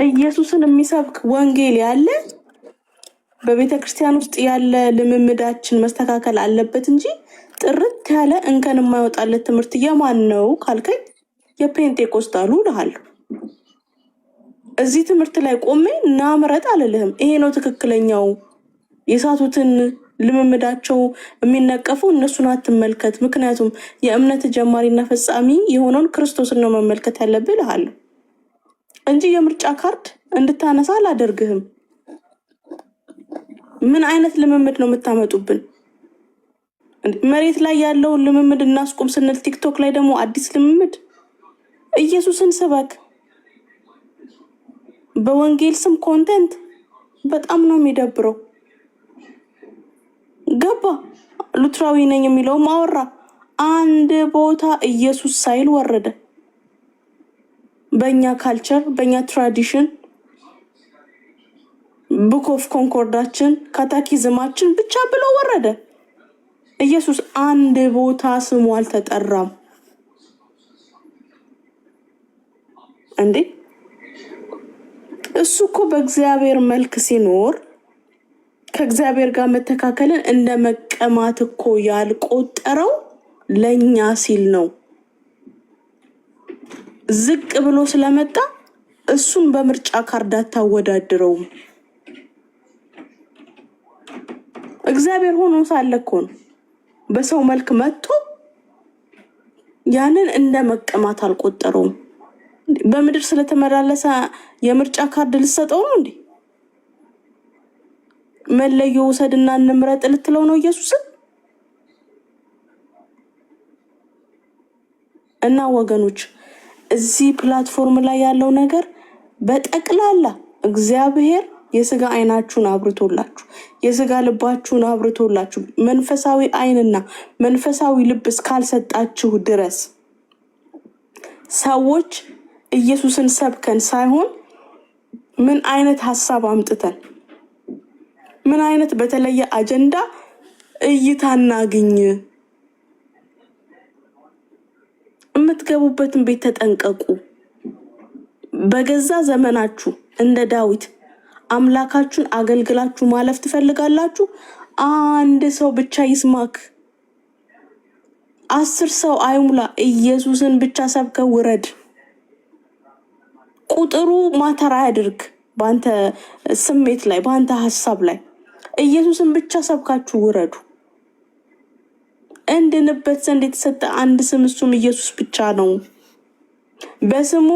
ኢየሱስን የሚሰብክ ወንጌል ያለ በቤተ ክርስቲያን ውስጥ ያለ ልምምዳችን መስተካከል አለበት እንጂ ጥርት ያለ እንከን የማይወጣለት ትምህርት የማን ነው ካልከኝ የፔንቴኮስታሉ እልሃለሁ። እዚህ ትምህርት ላይ ቆሜ ናምረጥ አልልህም። ይሄ ነው ትክክለኛው የሳቱትን ልምምዳቸው የሚነቀፉ እነሱን አትመልከት። ምክንያቱም የእምነት ጀማሪና ፈጻሚ የሆነውን ክርስቶስን ነው መመልከት ያለብህ እልሃለሁ እንጂ የምርጫ ካርድ እንድታነሳ አላደርግህም። ምን አይነት ልምምድ ነው የምታመጡብን? መሬት ላይ ያለውን ልምምድ እናስቆም ስንል ቲክቶክ ላይ ደግሞ አዲስ ልምምድ። ኢየሱስን ስበክ በወንጌል ስም ኮንቴንት በጣም ነው የሚደብረው። ገባ ሉትራዊ ነኝ የሚለው ማወራ አንድ ቦታ ኢየሱስ ሳይል ወረደ። በእኛ ካልቸር በእኛ ትራዲሽን ቡክ ኦፍ ኮንኮርዳችን ካታኪዝማችን ብቻ ብሎ ወረደ። ኢየሱስ አንድ ቦታ ስሙ አልተጠራም እንዴ? እሱ እኮ በእግዚአብሔር መልክ ሲኖር ከእግዚአብሔር ጋር መተካከልን እንደ መቀማት እኮ ያልቆጠረው ለኛ ሲል ነው። ዝቅ ብሎ ስለመጣ እሱን በምርጫ ካርድ አታወዳድረውም። እግዚአብሔር ሆኖ ሳለ እኮ ነው በሰው መልክ መጥቶ ያንን እንደ መቀማት አልቆጠረውም። በምድር ስለተመላለሰ የምርጫ ካርድ ልሰጠው ነው እንዴ? መለዮ ውሰድና እንምረጥ ልትለው ነው ኢየሱስን? እና ወገኖች እዚህ ፕላትፎርም ላይ ያለው ነገር በጠቅላላ እግዚአብሔር የስጋ አይናችሁን አብርቶላችሁ የስጋ ልባችሁን አብርቶላችሁ መንፈሳዊ አይንና መንፈሳዊ ልብ እስካልሰጣችሁ ድረስ ሰዎች ኢየሱስን ሰብከን ሳይሆን ምን አይነት ሐሳብ አምጥተን ምን አይነት በተለየ አጀንዳ እይታና ግኝ የምትገቡበትን ቤት ተጠንቀቁ። በገዛ ዘመናችሁ እንደ ዳዊት አምላካችሁን አገልግላችሁ ማለፍ ትፈልጋላችሁ? አንድ ሰው ብቻ ይስማክ፣ 10 ሰው አይሙላ። ኢየሱስን ብቻ ሰብከው ውረድ። ቁጥሩ ማተራ ያድርግ ባንተ ስሜት ላይ ባንተ ሐሳብ ላይ። ኢየሱስን ብቻ ሰብካችሁ ውረዱ። እንድንበት ዘንድ የተሰጠ አንድ ስም እሱም ኢየሱስ ብቻ ነው። በስሙ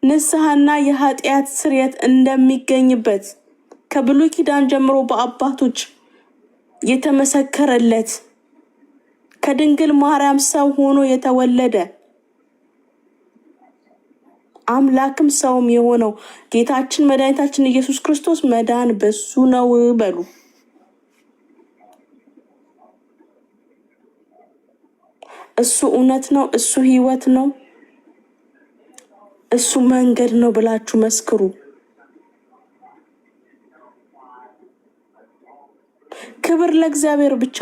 ንስሐና የኃጢአት ስርየት እንደሚገኝበት ከብሉይ ኪዳን ጀምሮ በአባቶች የተመሰከረለት ከድንግል ማርያም ሰው ሆኖ የተወለደ አምላክም ሰውም የሆነው ጌታችን መድኃኒታችን ኢየሱስ ክርስቶስ መዳን በሱ ነው በሉ። እሱ እውነት ነው፣ እሱ ህይወት ነው፣ እሱ መንገድ ነው ብላችሁ መስክሩ። ክብር ለእግዚአብሔር ብቻ።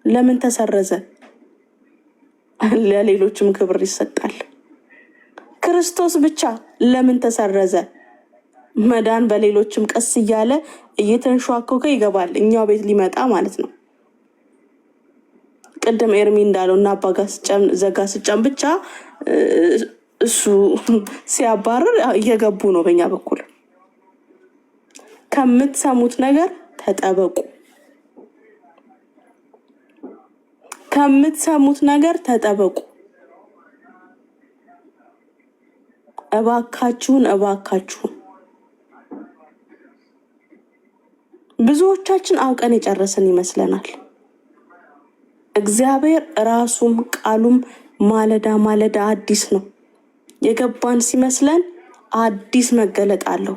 ለምን ተሰረዘ? ለሌሎችም ክብር ይሰጣል። ክርስቶስ ብቻ ለምን ተሰረዘ? መዳን በሌሎችም ቀስ እያለ እየተንሿኮከ ይገባል። እኛው ቤት ሊመጣ ማለት ነው። ቅድም ኤርሚ እንዳለው እና አባጋ ዘጋ ስጫን ብቻ እሱ ሲያባረር እየገቡ ነው። በእኛ በኩል ከምትሰሙት ነገር ተጠበቁ። ከምትሰሙት ነገር ተጠበቁ። እባካችሁን እባካችሁን። ብዙዎቻችን አውቀን የጨረስን ይመስለናል። እግዚአብሔር ራሱም ቃሉም ማለዳ ማለዳ አዲስ ነው። የገባን ሲመስለን አዲስ መገለጥ አለው፣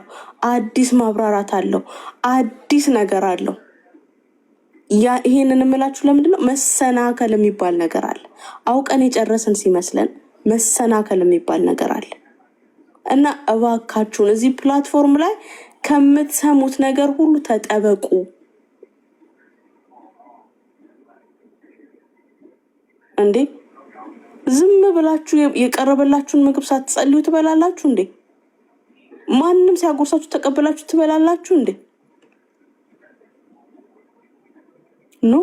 አዲስ ማብራራት አለው፣ አዲስ ነገር አለው። ይሄንን እምላችሁ ለምንድን ነው? መሰናከል የሚባል ነገር አለ። አውቀን የጨረስን ሲመስለን መሰናከል የሚባል ነገር አለ እና እባካችሁን እዚህ ፕላትፎርም ላይ ከምትሰሙት ነገር ሁሉ ተጠበቁ። እንዴ ዝም ብላችሁ የቀረበላችሁን ምግብ ሳትጸልዩ ትበላላችሁ እንዴ? ማንንም ሲያጎርሳችሁ ተቀበላችሁ ትበላላችሁ እንዴ? ኖ፣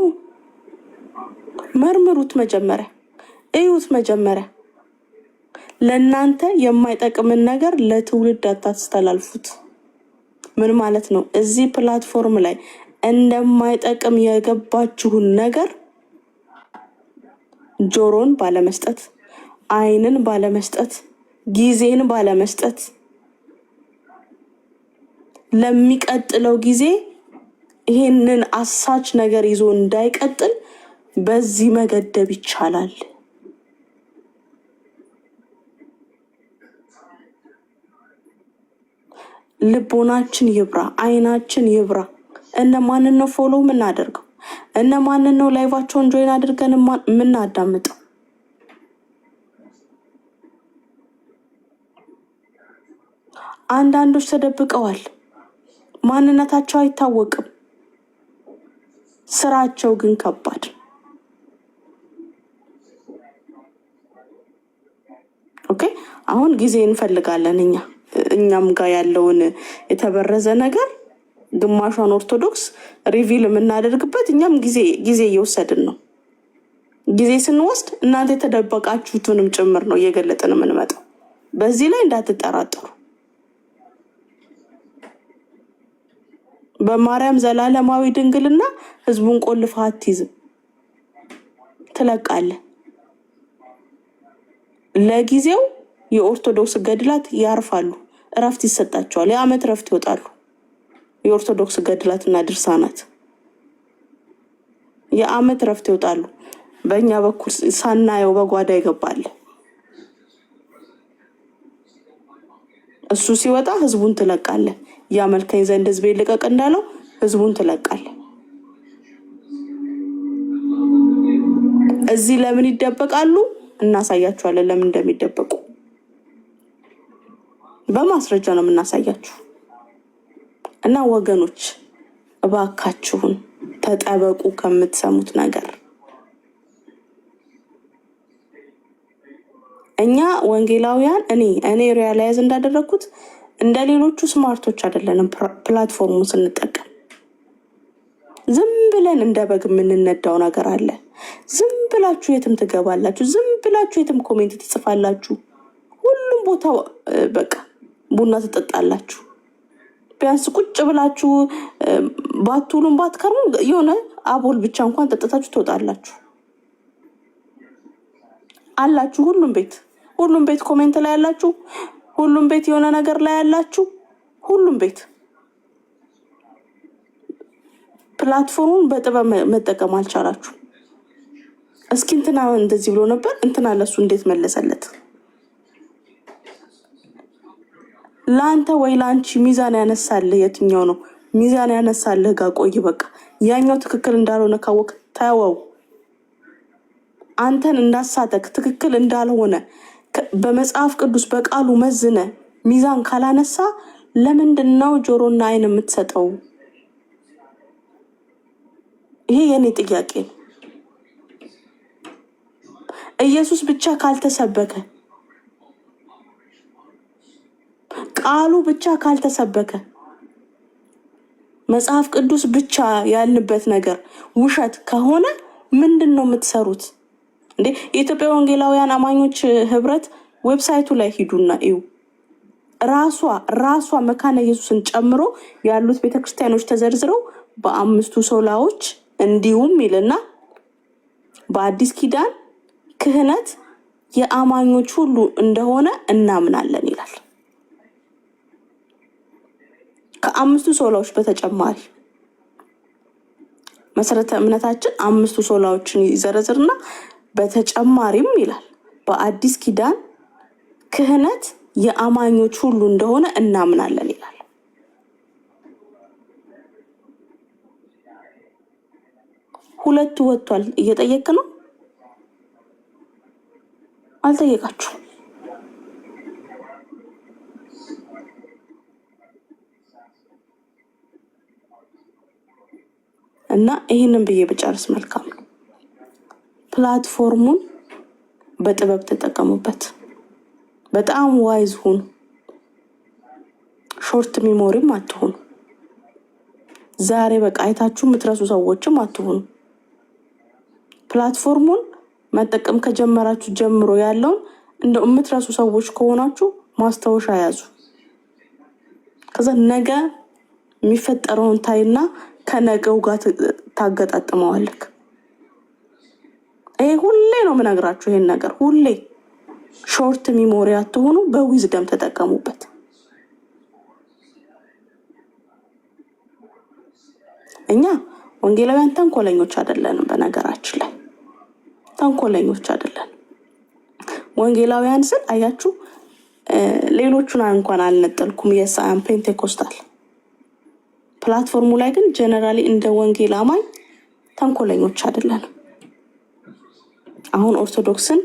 መርምሩት መጀመሪያ፣ እዩት መጀመሪያ። ለእናንተ የማይጠቅምን ነገር ለትውልድ አታስተላልፉት። ምን ማለት ነው? እዚህ ፕላትፎርም ላይ እንደማይጠቅም የገባችሁን ነገር ጆሮን ባለመስጠት፣ አይንን ባለመስጠት፣ ጊዜን ባለመስጠት ለሚቀጥለው ጊዜ ይሄንን አሳች ነገር ይዞ እንዳይቀጥል በዚህ መገደብ ይቻላል። ልቦናችን ይብራ፣ አይናችን ይብራ። እነማንን ነው ፎሎ የምናደርገው? እነማንን ነው ላይቫቸውን ጆይን አድርገን የምናዳምጠው? አንዳንዶች ተደብቀዋል፣ ማንነታቸው አይታወቅም፣ ስራቸው ግን ከባድ። ኦኬ፣ አሁን ጊዜ እንፈልጋለን። እኛም ጋር ያለውን የተበረዘ ነገር ግማሿን ኦርቶዶክስ ሪቪል የምናደርግበት እኛም ጊዜ እየወሰድን ነው። ጊዜ ስንወስድ እናንተ የተደበቃችሁትንም ጭምር ነው እየገለጥን የምንመጣው። በዚህ ላይ እንዳትጠራጠሩ። በማርያም ዘላለማዊ ድንግልና ህዝቡን ቆልፈህ አትይዝም፣ ትለቃለህ። ለጊዜው የኦርቶዶክስ ገድላት ያርፋሉ፣ እረፍት ይሰጣቸዋል፣ የዓመት እረፍት ይወጣሉ። የኦርቶዶክስ ገድላትና ድርሳናት የዓመት እረፍት ይወጣሉ። በእኛ በኩል ሳናየው በጓዳ ይገባል። እሱ ሲወጣ ህዝቡን ትለቃለህ። ያመልከኝ ዘንድ ህዝቤ ልቀቅ እንዳለው ህዝቡን ትለቃለህ። እዚህ ለምን ይደበቃሉ? እናሳያችኋለን ለምን እንደሚደበቁ። በማስረጃ ነው የምናሳያችሁ። እና ወገኖች እባካችሁን ተጠበቁ ከምትሰሙት ነገር። እኛ ወንጌላውያን እኔ ሪያላይዝ እንዳደረኩት እንደ ሌሎቹ ስማርቶች አይደለንም። ፕላትፎርሙን ስንጠቀም ዝም ብለን እንደ በግ የምንነዳው ነገር አለ። ዝም ብላችሁ የትም ትገባላችሁ፣ ዝም ብላችሁ የትም ኮሜንት ትጽፋላችሁ፣ ሁሉም ቦታ በቃ ቡና ትጠጣላችሁ። ቢያንስ ቁጭ ብላችሁ ባትውሉም ባትከርሙ የሆነ አቦል ብቻ እንኳን ጠጥታችሁ ትወጣላችሁ አላችሁ። ሁሉም ቤት ኮሜንት ላይ ያላችሁ፣ ሁሉም ቤት የሆነ ነገር ላይ ያላችሁ፣ ሁሉም ቤት ፕላትፎርሙን በጥበብ መጠቀም አልቻላችሁ። እስኪ እንትና እንደዚህ ብሎ ነበር፣ እንትና ለሱ እንዴት መለሰለት? ላንተ ወይ ላንቺ ሚዛን ያነሳልህ የትኛው ነው? ሚዛን ያነሳልህ ጋር ቆይ። በቃ ያኛው ትክክል እንዳልሆነ ካወቅ ተወው። አንተን እንዳሳተክ ትክክል እንዳልሆነ በመጽሐፍ ቅዱስ በቃሉ መዝነ ሚዛን ካላነሳ ለምንድን ነው ጆሮና አይን የምትሰጠው? ይሄ የኔ ጥያቄ ነው። ኢየሱስ ብቻ ካልተሰበከ፣ ቃሉ ብቻ ካልተሰበከ፣ መጽሐፍ ቅዱስ ብቻ ያልንበት ነገር ውሸት ከሆነ ምንድን ነው የምትሰሩት እንዴ? የኢትዮጵያ ወንጌላውያን አማኞች ህብረት ዌብሳይቱ ላይ ሂዱና እዩ። ራሷ መካነ ኢየሱስን ጨምሮ ያሉት ቤተክርስቲያኖች ተዘርዝረው በአምስቱ ሶላዎች እንዲሁም ይልና በአዲስ ኪዳን ክህነት የአማኞች ሁሉ እንደሆነ እናምናለን ይላል። ከአምስቱ ሶላዎች በተጨማሪ መሰረተ እምነታችን አምስቱ ሶላዎችን ይዘረዝርና በተጨማሪም ይላል በአዲስ ኪዳን ክህነት የአማኞች ሁሉ እንደሆነ እናምናለን ይላል። ሁለቱ ወጥቷል። እየጠየቅ ነው? አልጠየቃችሁ? እና ይህንን ብዬ ብጨርስ መልካም ነው። ፕላትፎርሙን በጥበብ ተጠቀሙበት። በጣም ዋይዝ ሁኑ። ሾርት ሚሞሪም አትሁኑ። ዛሬ በቃ አይታችሁ የምትረሱ ሰዎችም አትሁኑ። ፕላትፎርሙን መጠቀም ከጀመራችሁ ጀምሮ ያለውን እንደው የምትረሱ ሰዎች ከሆናችሁ ማስታወሻ ያዙ። ከዛ ነገ የሚፈጠረውን ታይና ከነገው ጋር ታገጣጥመዋለክ። ይሄ ሁሌ ነው የምነግራችሁ። ይሄን ነገር ሁሌ ሾርት ሚሞሪ አትሆኑ፣ በዊዝደም ተጠቀሙበት። እኛ ወንጌላውያን ተንኮለኞች አይደለንም። በነገራችን ላይ ተንኮለኞች አይደለን። ወንጌላውያን ስል አያችሁ፣ ሌሎቹን እንኳን አልነጠልኩም። የሳያን ፔንቴኮስታል ፕላትፎርሙ ላይ ግን ጀነራሊ እንደ ወንጌል አማኝ ተንኮለኞች አይደለንም። አሁን ኦርቶዶክስን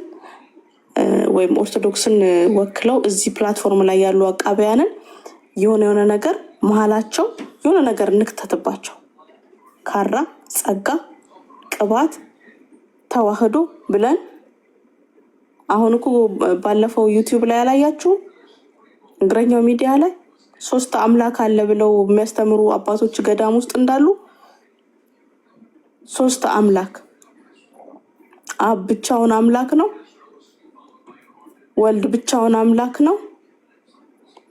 ወይም ኦርቶዶክስን ወክለው እዚህ ፕላትፎርም ላይ ያሉ አቃቢያንን የሆነ ነገር መሀላቸው የሆነ ነገር ንክተትባቸው ካራ፣ ጸጋ፣ ቅባት፣ ተዋህዶ ብለን አሁን እኮ ባለፈው ዩቲዩብ ላይ ያላያችሁ እግረኛው ሚዲያ ላይ 3 አምላክ አለ ብለው የሚያስተምሩ አባቶች ገዳም ውስጥ እንዳሉ 3 አምላክ፣ አብ ብቻውን አምላክ ነው፣ ወልድ ብቻውን አምላክ ነው፣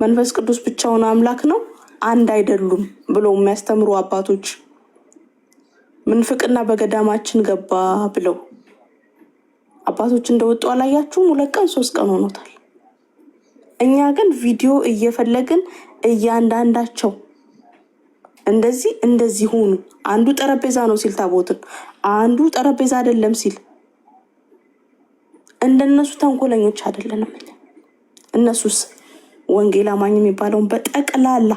መንፈስ ቅዱስ ብቻውን አምላክ ነው፣ አንድ አይደሉም ብለው የሚያስተምሩ አባቶች ምንፍቅና በገዳማችን ገባ ብለው አባቶች እንደወጡ አላያችሁም? 2 ቀን 3 ቀን ሆኖታል። እኛ ግን ቪዲዮ እየፈለግን እያንዳንዳቸው እንደዚህ ሆኑ። አንዱ ጠረጴዛ ነው ሲል ታቦትን፣ አንዱ ጠረጴዛ አይደለም ሲል እንደነሱ ተንኮለኞች አይደለንም። እነሱስ ወንጌል አማኝ የሚባለውን በጠቅላላ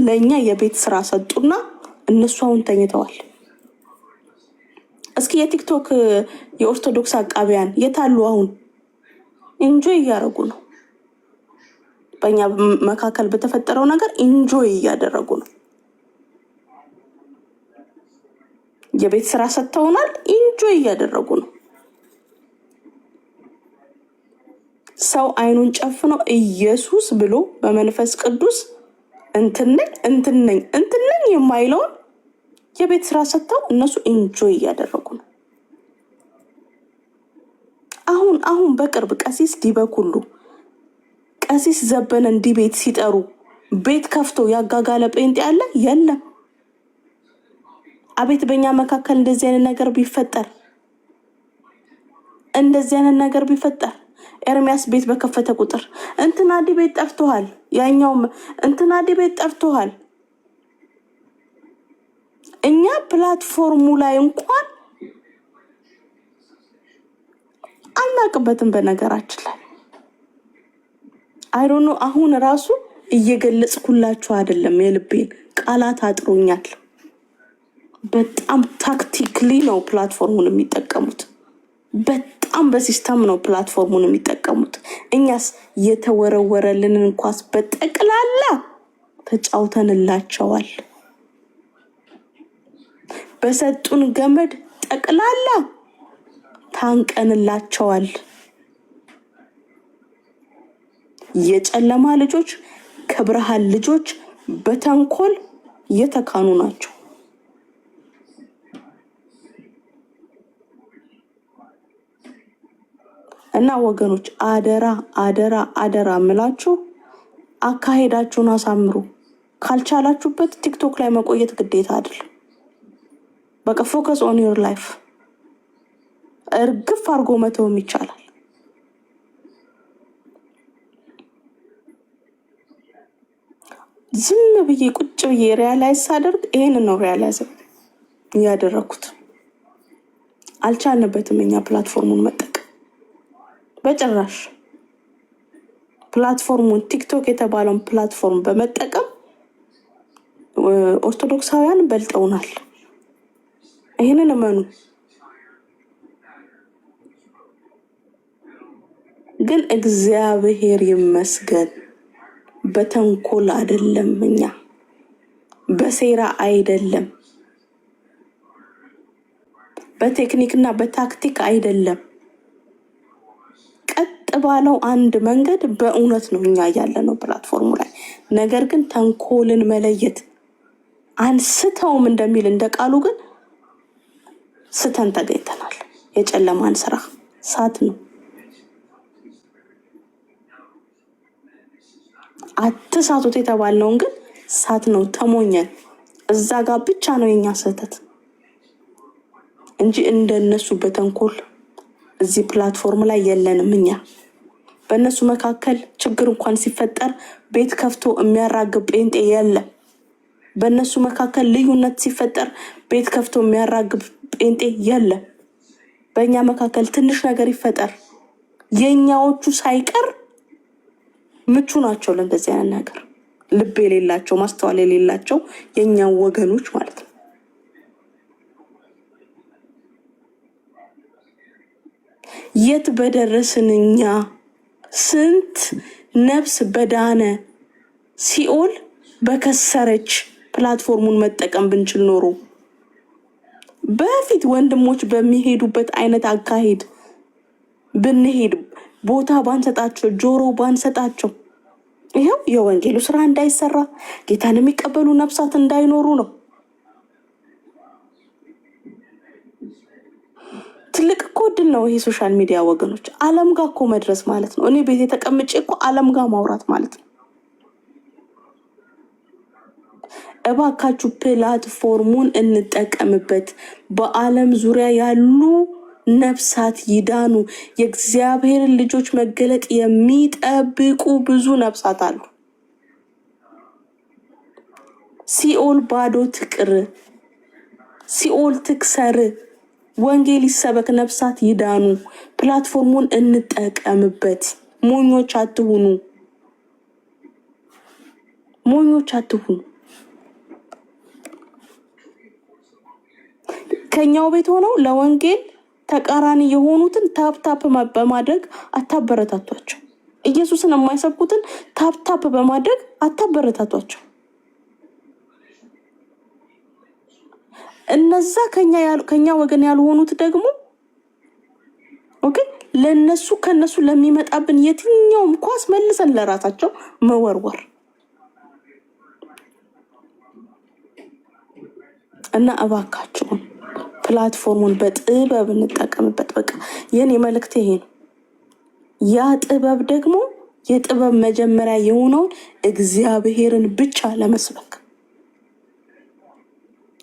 ለኛ የቤት ስራ ሰጡና እነሱ አሁን ተኝተዋል። እስኪ የቲክቶክ የኦርቶዶክስ አቃቢያን የታሉ? አሁን ኢንጆይ እያደረጉ ነው። በእኛ መካከል በተፈጠረው ነገር ኢንጆይ እያደረጉ ነው። የቤት ስራ ሰጥተውናል። ኢንጆይ እያደረጉ ነው። ሰው አይኑን ጨፍኖ ኢየሱስ ብሎ በመንፈስ ቅዱስ እንትነኝ የማይለውን የቤት ስራ ሰጥተው እነሱ ኢንጆይ እያደረጉ ነው። አሁን በቅርብ ቀሲስ ዲበኩሉ ቀሲስ ዘበነን ዲቤት ሲጠሩ ቤት ከፍቶ ያጋጋለ ጴንጤ ያለ የለም። አቤት በእኛ መካከል እንደዚህ አይነት ነገር ቢፈጠር ኤርሚያስ ቤት በከፈተ ቁጥር እንትና ዲቤት ጠርቶሃል፣ ያኛውም እንትና ዲቤት ጠርቶሃል። እኛ ፕላትፎርሙ ላይ እንኳን አናቅበትም። በነገራችን ላይ አይዶኖ አሁን ራሱ እየገለጽኩላችሁ አይደለም፣ የልቤን ቃላት አጥሮኛል። በጣም ታክቲክሊ ነው ፕላትፎርሙን የሚጠቀሙት። በጣም በሲስተም ነው ፕላትፎርሙን የሚጠቀሙት። እኛስ የተወረወረልንን ኳስ በጠቅላላ ተጫውተንላቸዋል። በሰጡን ገመድ ጠቅላላ ታንቀንላቸዋል። የጨለማ ልጆች ከብርሃን ልጆች በተንኮል የተካኑ ናቸው። እና ወገኖች አደራ ምላችሁ አካሄዳችሁን አሳምሩ። ካልቻላችሁበት ቲክቶክ ላይ መቆየት ግዴታ አይደለም። በቃ ፎከስ ኦን ዮር ላይፍ። እርግፍ አድርጎ መተውም ይቻላል። ዝም ብዬ ቁጭ ብዬ ሪያላይዝ ሳደርግ ይሄንን ነው ሪያላይዝ ያደረኩት። አልቻልንበትም እኛ ፕላትፎርሙን መጠቀም በጭራሽ። ፕላትፎርሙን ቲክቶክ የተባለውን ፕላትፎርም በመጠቀም ኦርቶዶክሳውያን በልጠውናል። ይሄንን እመኑ። ግን እግዚአብሔር ይመስገን በተንኮል አይደለም፣ እኛ በሴራ አይደለም፣ በቴክኒክና በታክቲክ አይደለም። ቀጥ ባለው አንድ መንገድ በእውነት ነው እኛ ያለነው ፕላትፎርሙ ላይ። ነገር ግን ተንኮልን መለየት አንስተውም እንደሚል እንደቃሉ ግን ስተን ተገኝተናል። የጨለማን ስራ ሳት ነው። አትሳቱት የተባልነውን ግን ሳት ነው ተሞኘን። እዛ ጋር ብቻ ነው የኛ ስህተት እንጂ እንደነሱ በተንኮል እዚህ ፕላትፎርም ላይ የለንም። እኛ በእነሱ መካከል ችግር እንኳን ሲፈጠር ቤት ከፍቶ የሚያራግብ ጴንጤ የለም። በእነሱ መካከል ልዩነት ሲፈጠር ቤት ከፍቶ የሚያራግብ ጴንጤ የለም። በእኛ መካከል ትንሽ ነገር ይፈጠር የኛዎቹ ሳይቀር ምቹ ናቸው ለእንደዚህ አይነት ነገር። ልብ የሌላቸው ማስተዋል የሌላቸው የኛው ወገኖች ማለት ነው። የት በደረስን እኛ። ስንት ነፍስ በዳነ ሲኦል በከሰረች ፕላትፎርሙን መጠቀም ብንችል ኖሮ በፊት ወንድሞች በሚሄዱበት አይነት አካሄድ ብንሄድ ቦታ ባንሰጣቸው ጆሮ ባንሰጣቸው ይሄው የወንጌሉ ስራ እንዳይሰራ ጌታን የሚቀበሉ ነፍሳት እንዳይኖሩ ነው። ትልቅ እኮ ድል ነው ይሄ ሶሻል ሚዲያ ወገኖች። ዓለም ጋር እኮ መድረስ ማለት ነው። እኔ ቤቴ ተቀምጬ እኮ ዓለም ጋር ማውራት ማለት ነው። እባካችሁ ፕላትፎርሙን እንጠቀምበት። በዓለም ዙሪያ ያሉ ነፍሳት ይዳኑ። የእግዚአብሔርን ልጆች መገለጥ የሚጠብቁ ብዙ ነፍሳት አሉ። ሲኦል ባዶ ትቅር፣ ሲኦል ትክሰር፣ ወንጌል ይሰበክ፣ ነፍሳት ይዳኑ። ፕላትፎርሙን እንጠቀምበት። ሞኞች አትሁኑ፣ ሞኞች አትሁኑ። ከኛው ቤት ሆነው ለወንጌል ተቃራኒ የሆኑትን ታፕታፕ በማድረግ አታበረታቷቸው። ኢየሱስን የማይሰብኩትን ታፕታፕ በማድረግ አታበረታቷቸው። እነዛ ከኛ ወገን ያልሆኑት ደግሞ ኦኬ ለነሱ ከነሱ ለሚመጣብን የትኛውም ኳስ መልሰን ለራሳቸው መወርወር እና እባካችሁን ፕላትፎርሙን በጥበብ እንጠቀምበት። በቃ የኔ መልእክት ይሄ ነው። ያ ጥበብ ደግሞ የጥበብ መጀመሪያ የሆነውን እግዚአብሔርን ብቻ ለመስበክ።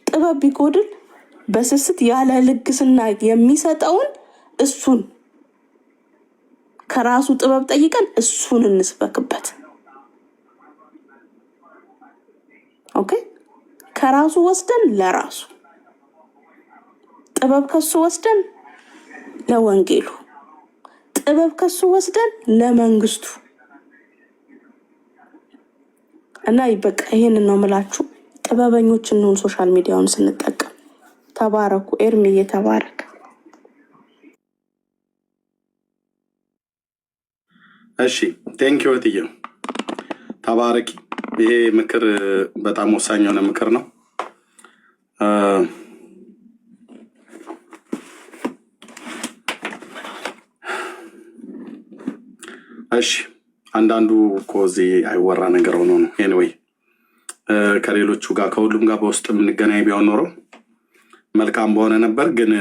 ጥበብ ቢጎድል በስስት ያለ ልግስና የሚሰጠውን እሱን ከራሱ ጥበብ ጠይቀን እሱን እንስበክበት። ኦኬ ከራሱ ወስደን ለራሱ ጥበብ ከሱ ወስደን ለወንጌሉ፣ ጥበብ ከሱ ወስደን ለመንግስቱ እና ይበቃ። ይሄንን ነው የምላችሁ። ጥበበኞች እንሁን ሶሻል ሚዲያውን ስንጠቀም። ተባረኩ። ኤርሚዬ ተባረክ። እሺ ቴንኪው እትዬ ተባረኪ። ይሄ ምክር በጣም ወሳኝ የሆነ ምክር ነው። እሺ አንዳንዱ እኮ እዚህ አይወራ ነገር ሆኖ ነው። ኤኒዌይ ከሌሎቹ ጋር ከሁሉም ጋር በውስጥ የምንገናኝ ቢሆን ኖሮ መልካም በሆነ ነበር። ግን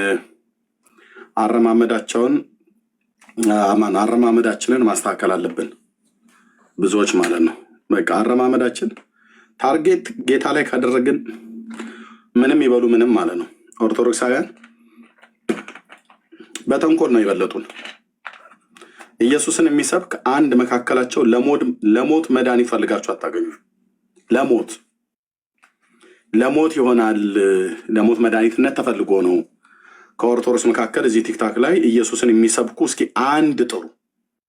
አረማመዳችንን ማስተካከል አለብን ብዙዎች ማለት ነው። በቃ አረማመዳችን ታርጌት ጌታ ላይ ካደረግን ምንም ይበሉ ምንም ማለት ነው። ኦርቶዶክሳውያን በተንኮል ነው ይበለጡን። ኢየሱስን የሚሰብክ አንድ መካከላቸው ለሞት መድኃኒት ፈልጋችሁ አታገኙ። ለሞት ይሆናል። ለሞት መድኃኒትነት ተፈልጎ ነው። ከኦርቶዶክስ መካከል እዚህ ቲክታክ ላይ ኢየሱስን የሚሰብኩ እስኪ አንድ ጥሩ።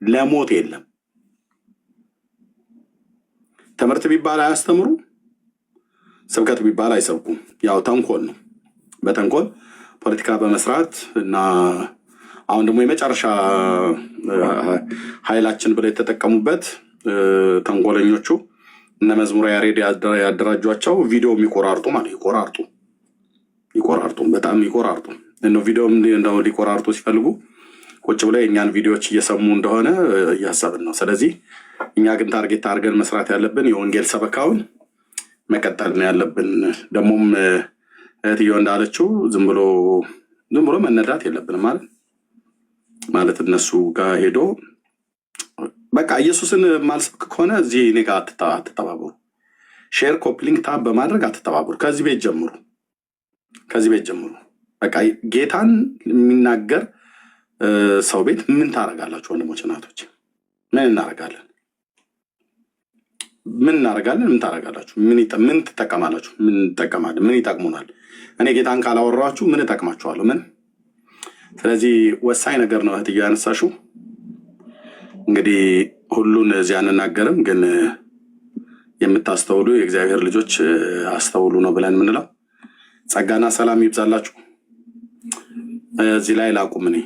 ለሞት የለም። ትምህርት ቢባል አያስተምሩ፣ ስብከት ቢባል አይሰብኩም። ያው ተንኮል ነው። በተንኮል ፖለቲካ በመስራት እና አሁን ደግሞ የመጨረሻ ኃይላችን ብለው የተጠቀሙበት ተንኮለኞቹ እነ መዝሙረ ያሬድ ያደራጇቸው ቪዲዮ የሚቆራርጡ ማለት ይቆራርጡ በጣም ይቆራርጡ። ቪዲዮ እንደው ሊቆራርጡ ሲፈልጉ ቁጭ ብለው የእኛን ቪዲዮዎች እየሰሙ እንደሆነ እያሰብን ነው። ስለዚህ እኛ ግን ታርጌት አድርገን መስራት ያለብን የወንጌል ሰበካውን መቀጠል ነው ያለብን። ደግሞም እህትየው እንዳለችው ዝም ብሎ መነዳት የለብንም ማለት እነሱ ጋር ሄዶ በቃ ኢየሱስን ማልሰብክ ከሆነ እዚህ እኔ ጋር አትተባበሩ። ሼር፣ ኮፕሊንግ፣ ታብ በማድረግ አትተባበሩ። ከዚህ ቤት ጀምሩ። ከዚህ ቤት ጀምሩ። በቃ ጌታን የሚናገር ሰው ቤት ምን ታደርጋላችሁ? ወንድሞች እናቶች፣ ምን እናደርጋለን? ምን እናደርጋለን? ምን ታደርጋላችሁ? ምን ትጠቀማላችሁ? ምን እንጠቀማለን? ምን ይጠቅሙናል? እኔ ጌታን ካላወራችሁ ምን እጠቅማችኋለሁ? ምን? ስለዚህ ወሳኝ ነገር ነው እህትዬ ያነሳሽው። እንግዲህ ሁሉን እዚህ አንናገርም፣ ግን የምታስተውሉ የእግዚአብሔር ልጆች አስተውሉ ነው ብለን የምንለው። ጸጋና ሰላም ይብዛላችሁ። እዚህ ላይ ላቁም እኔ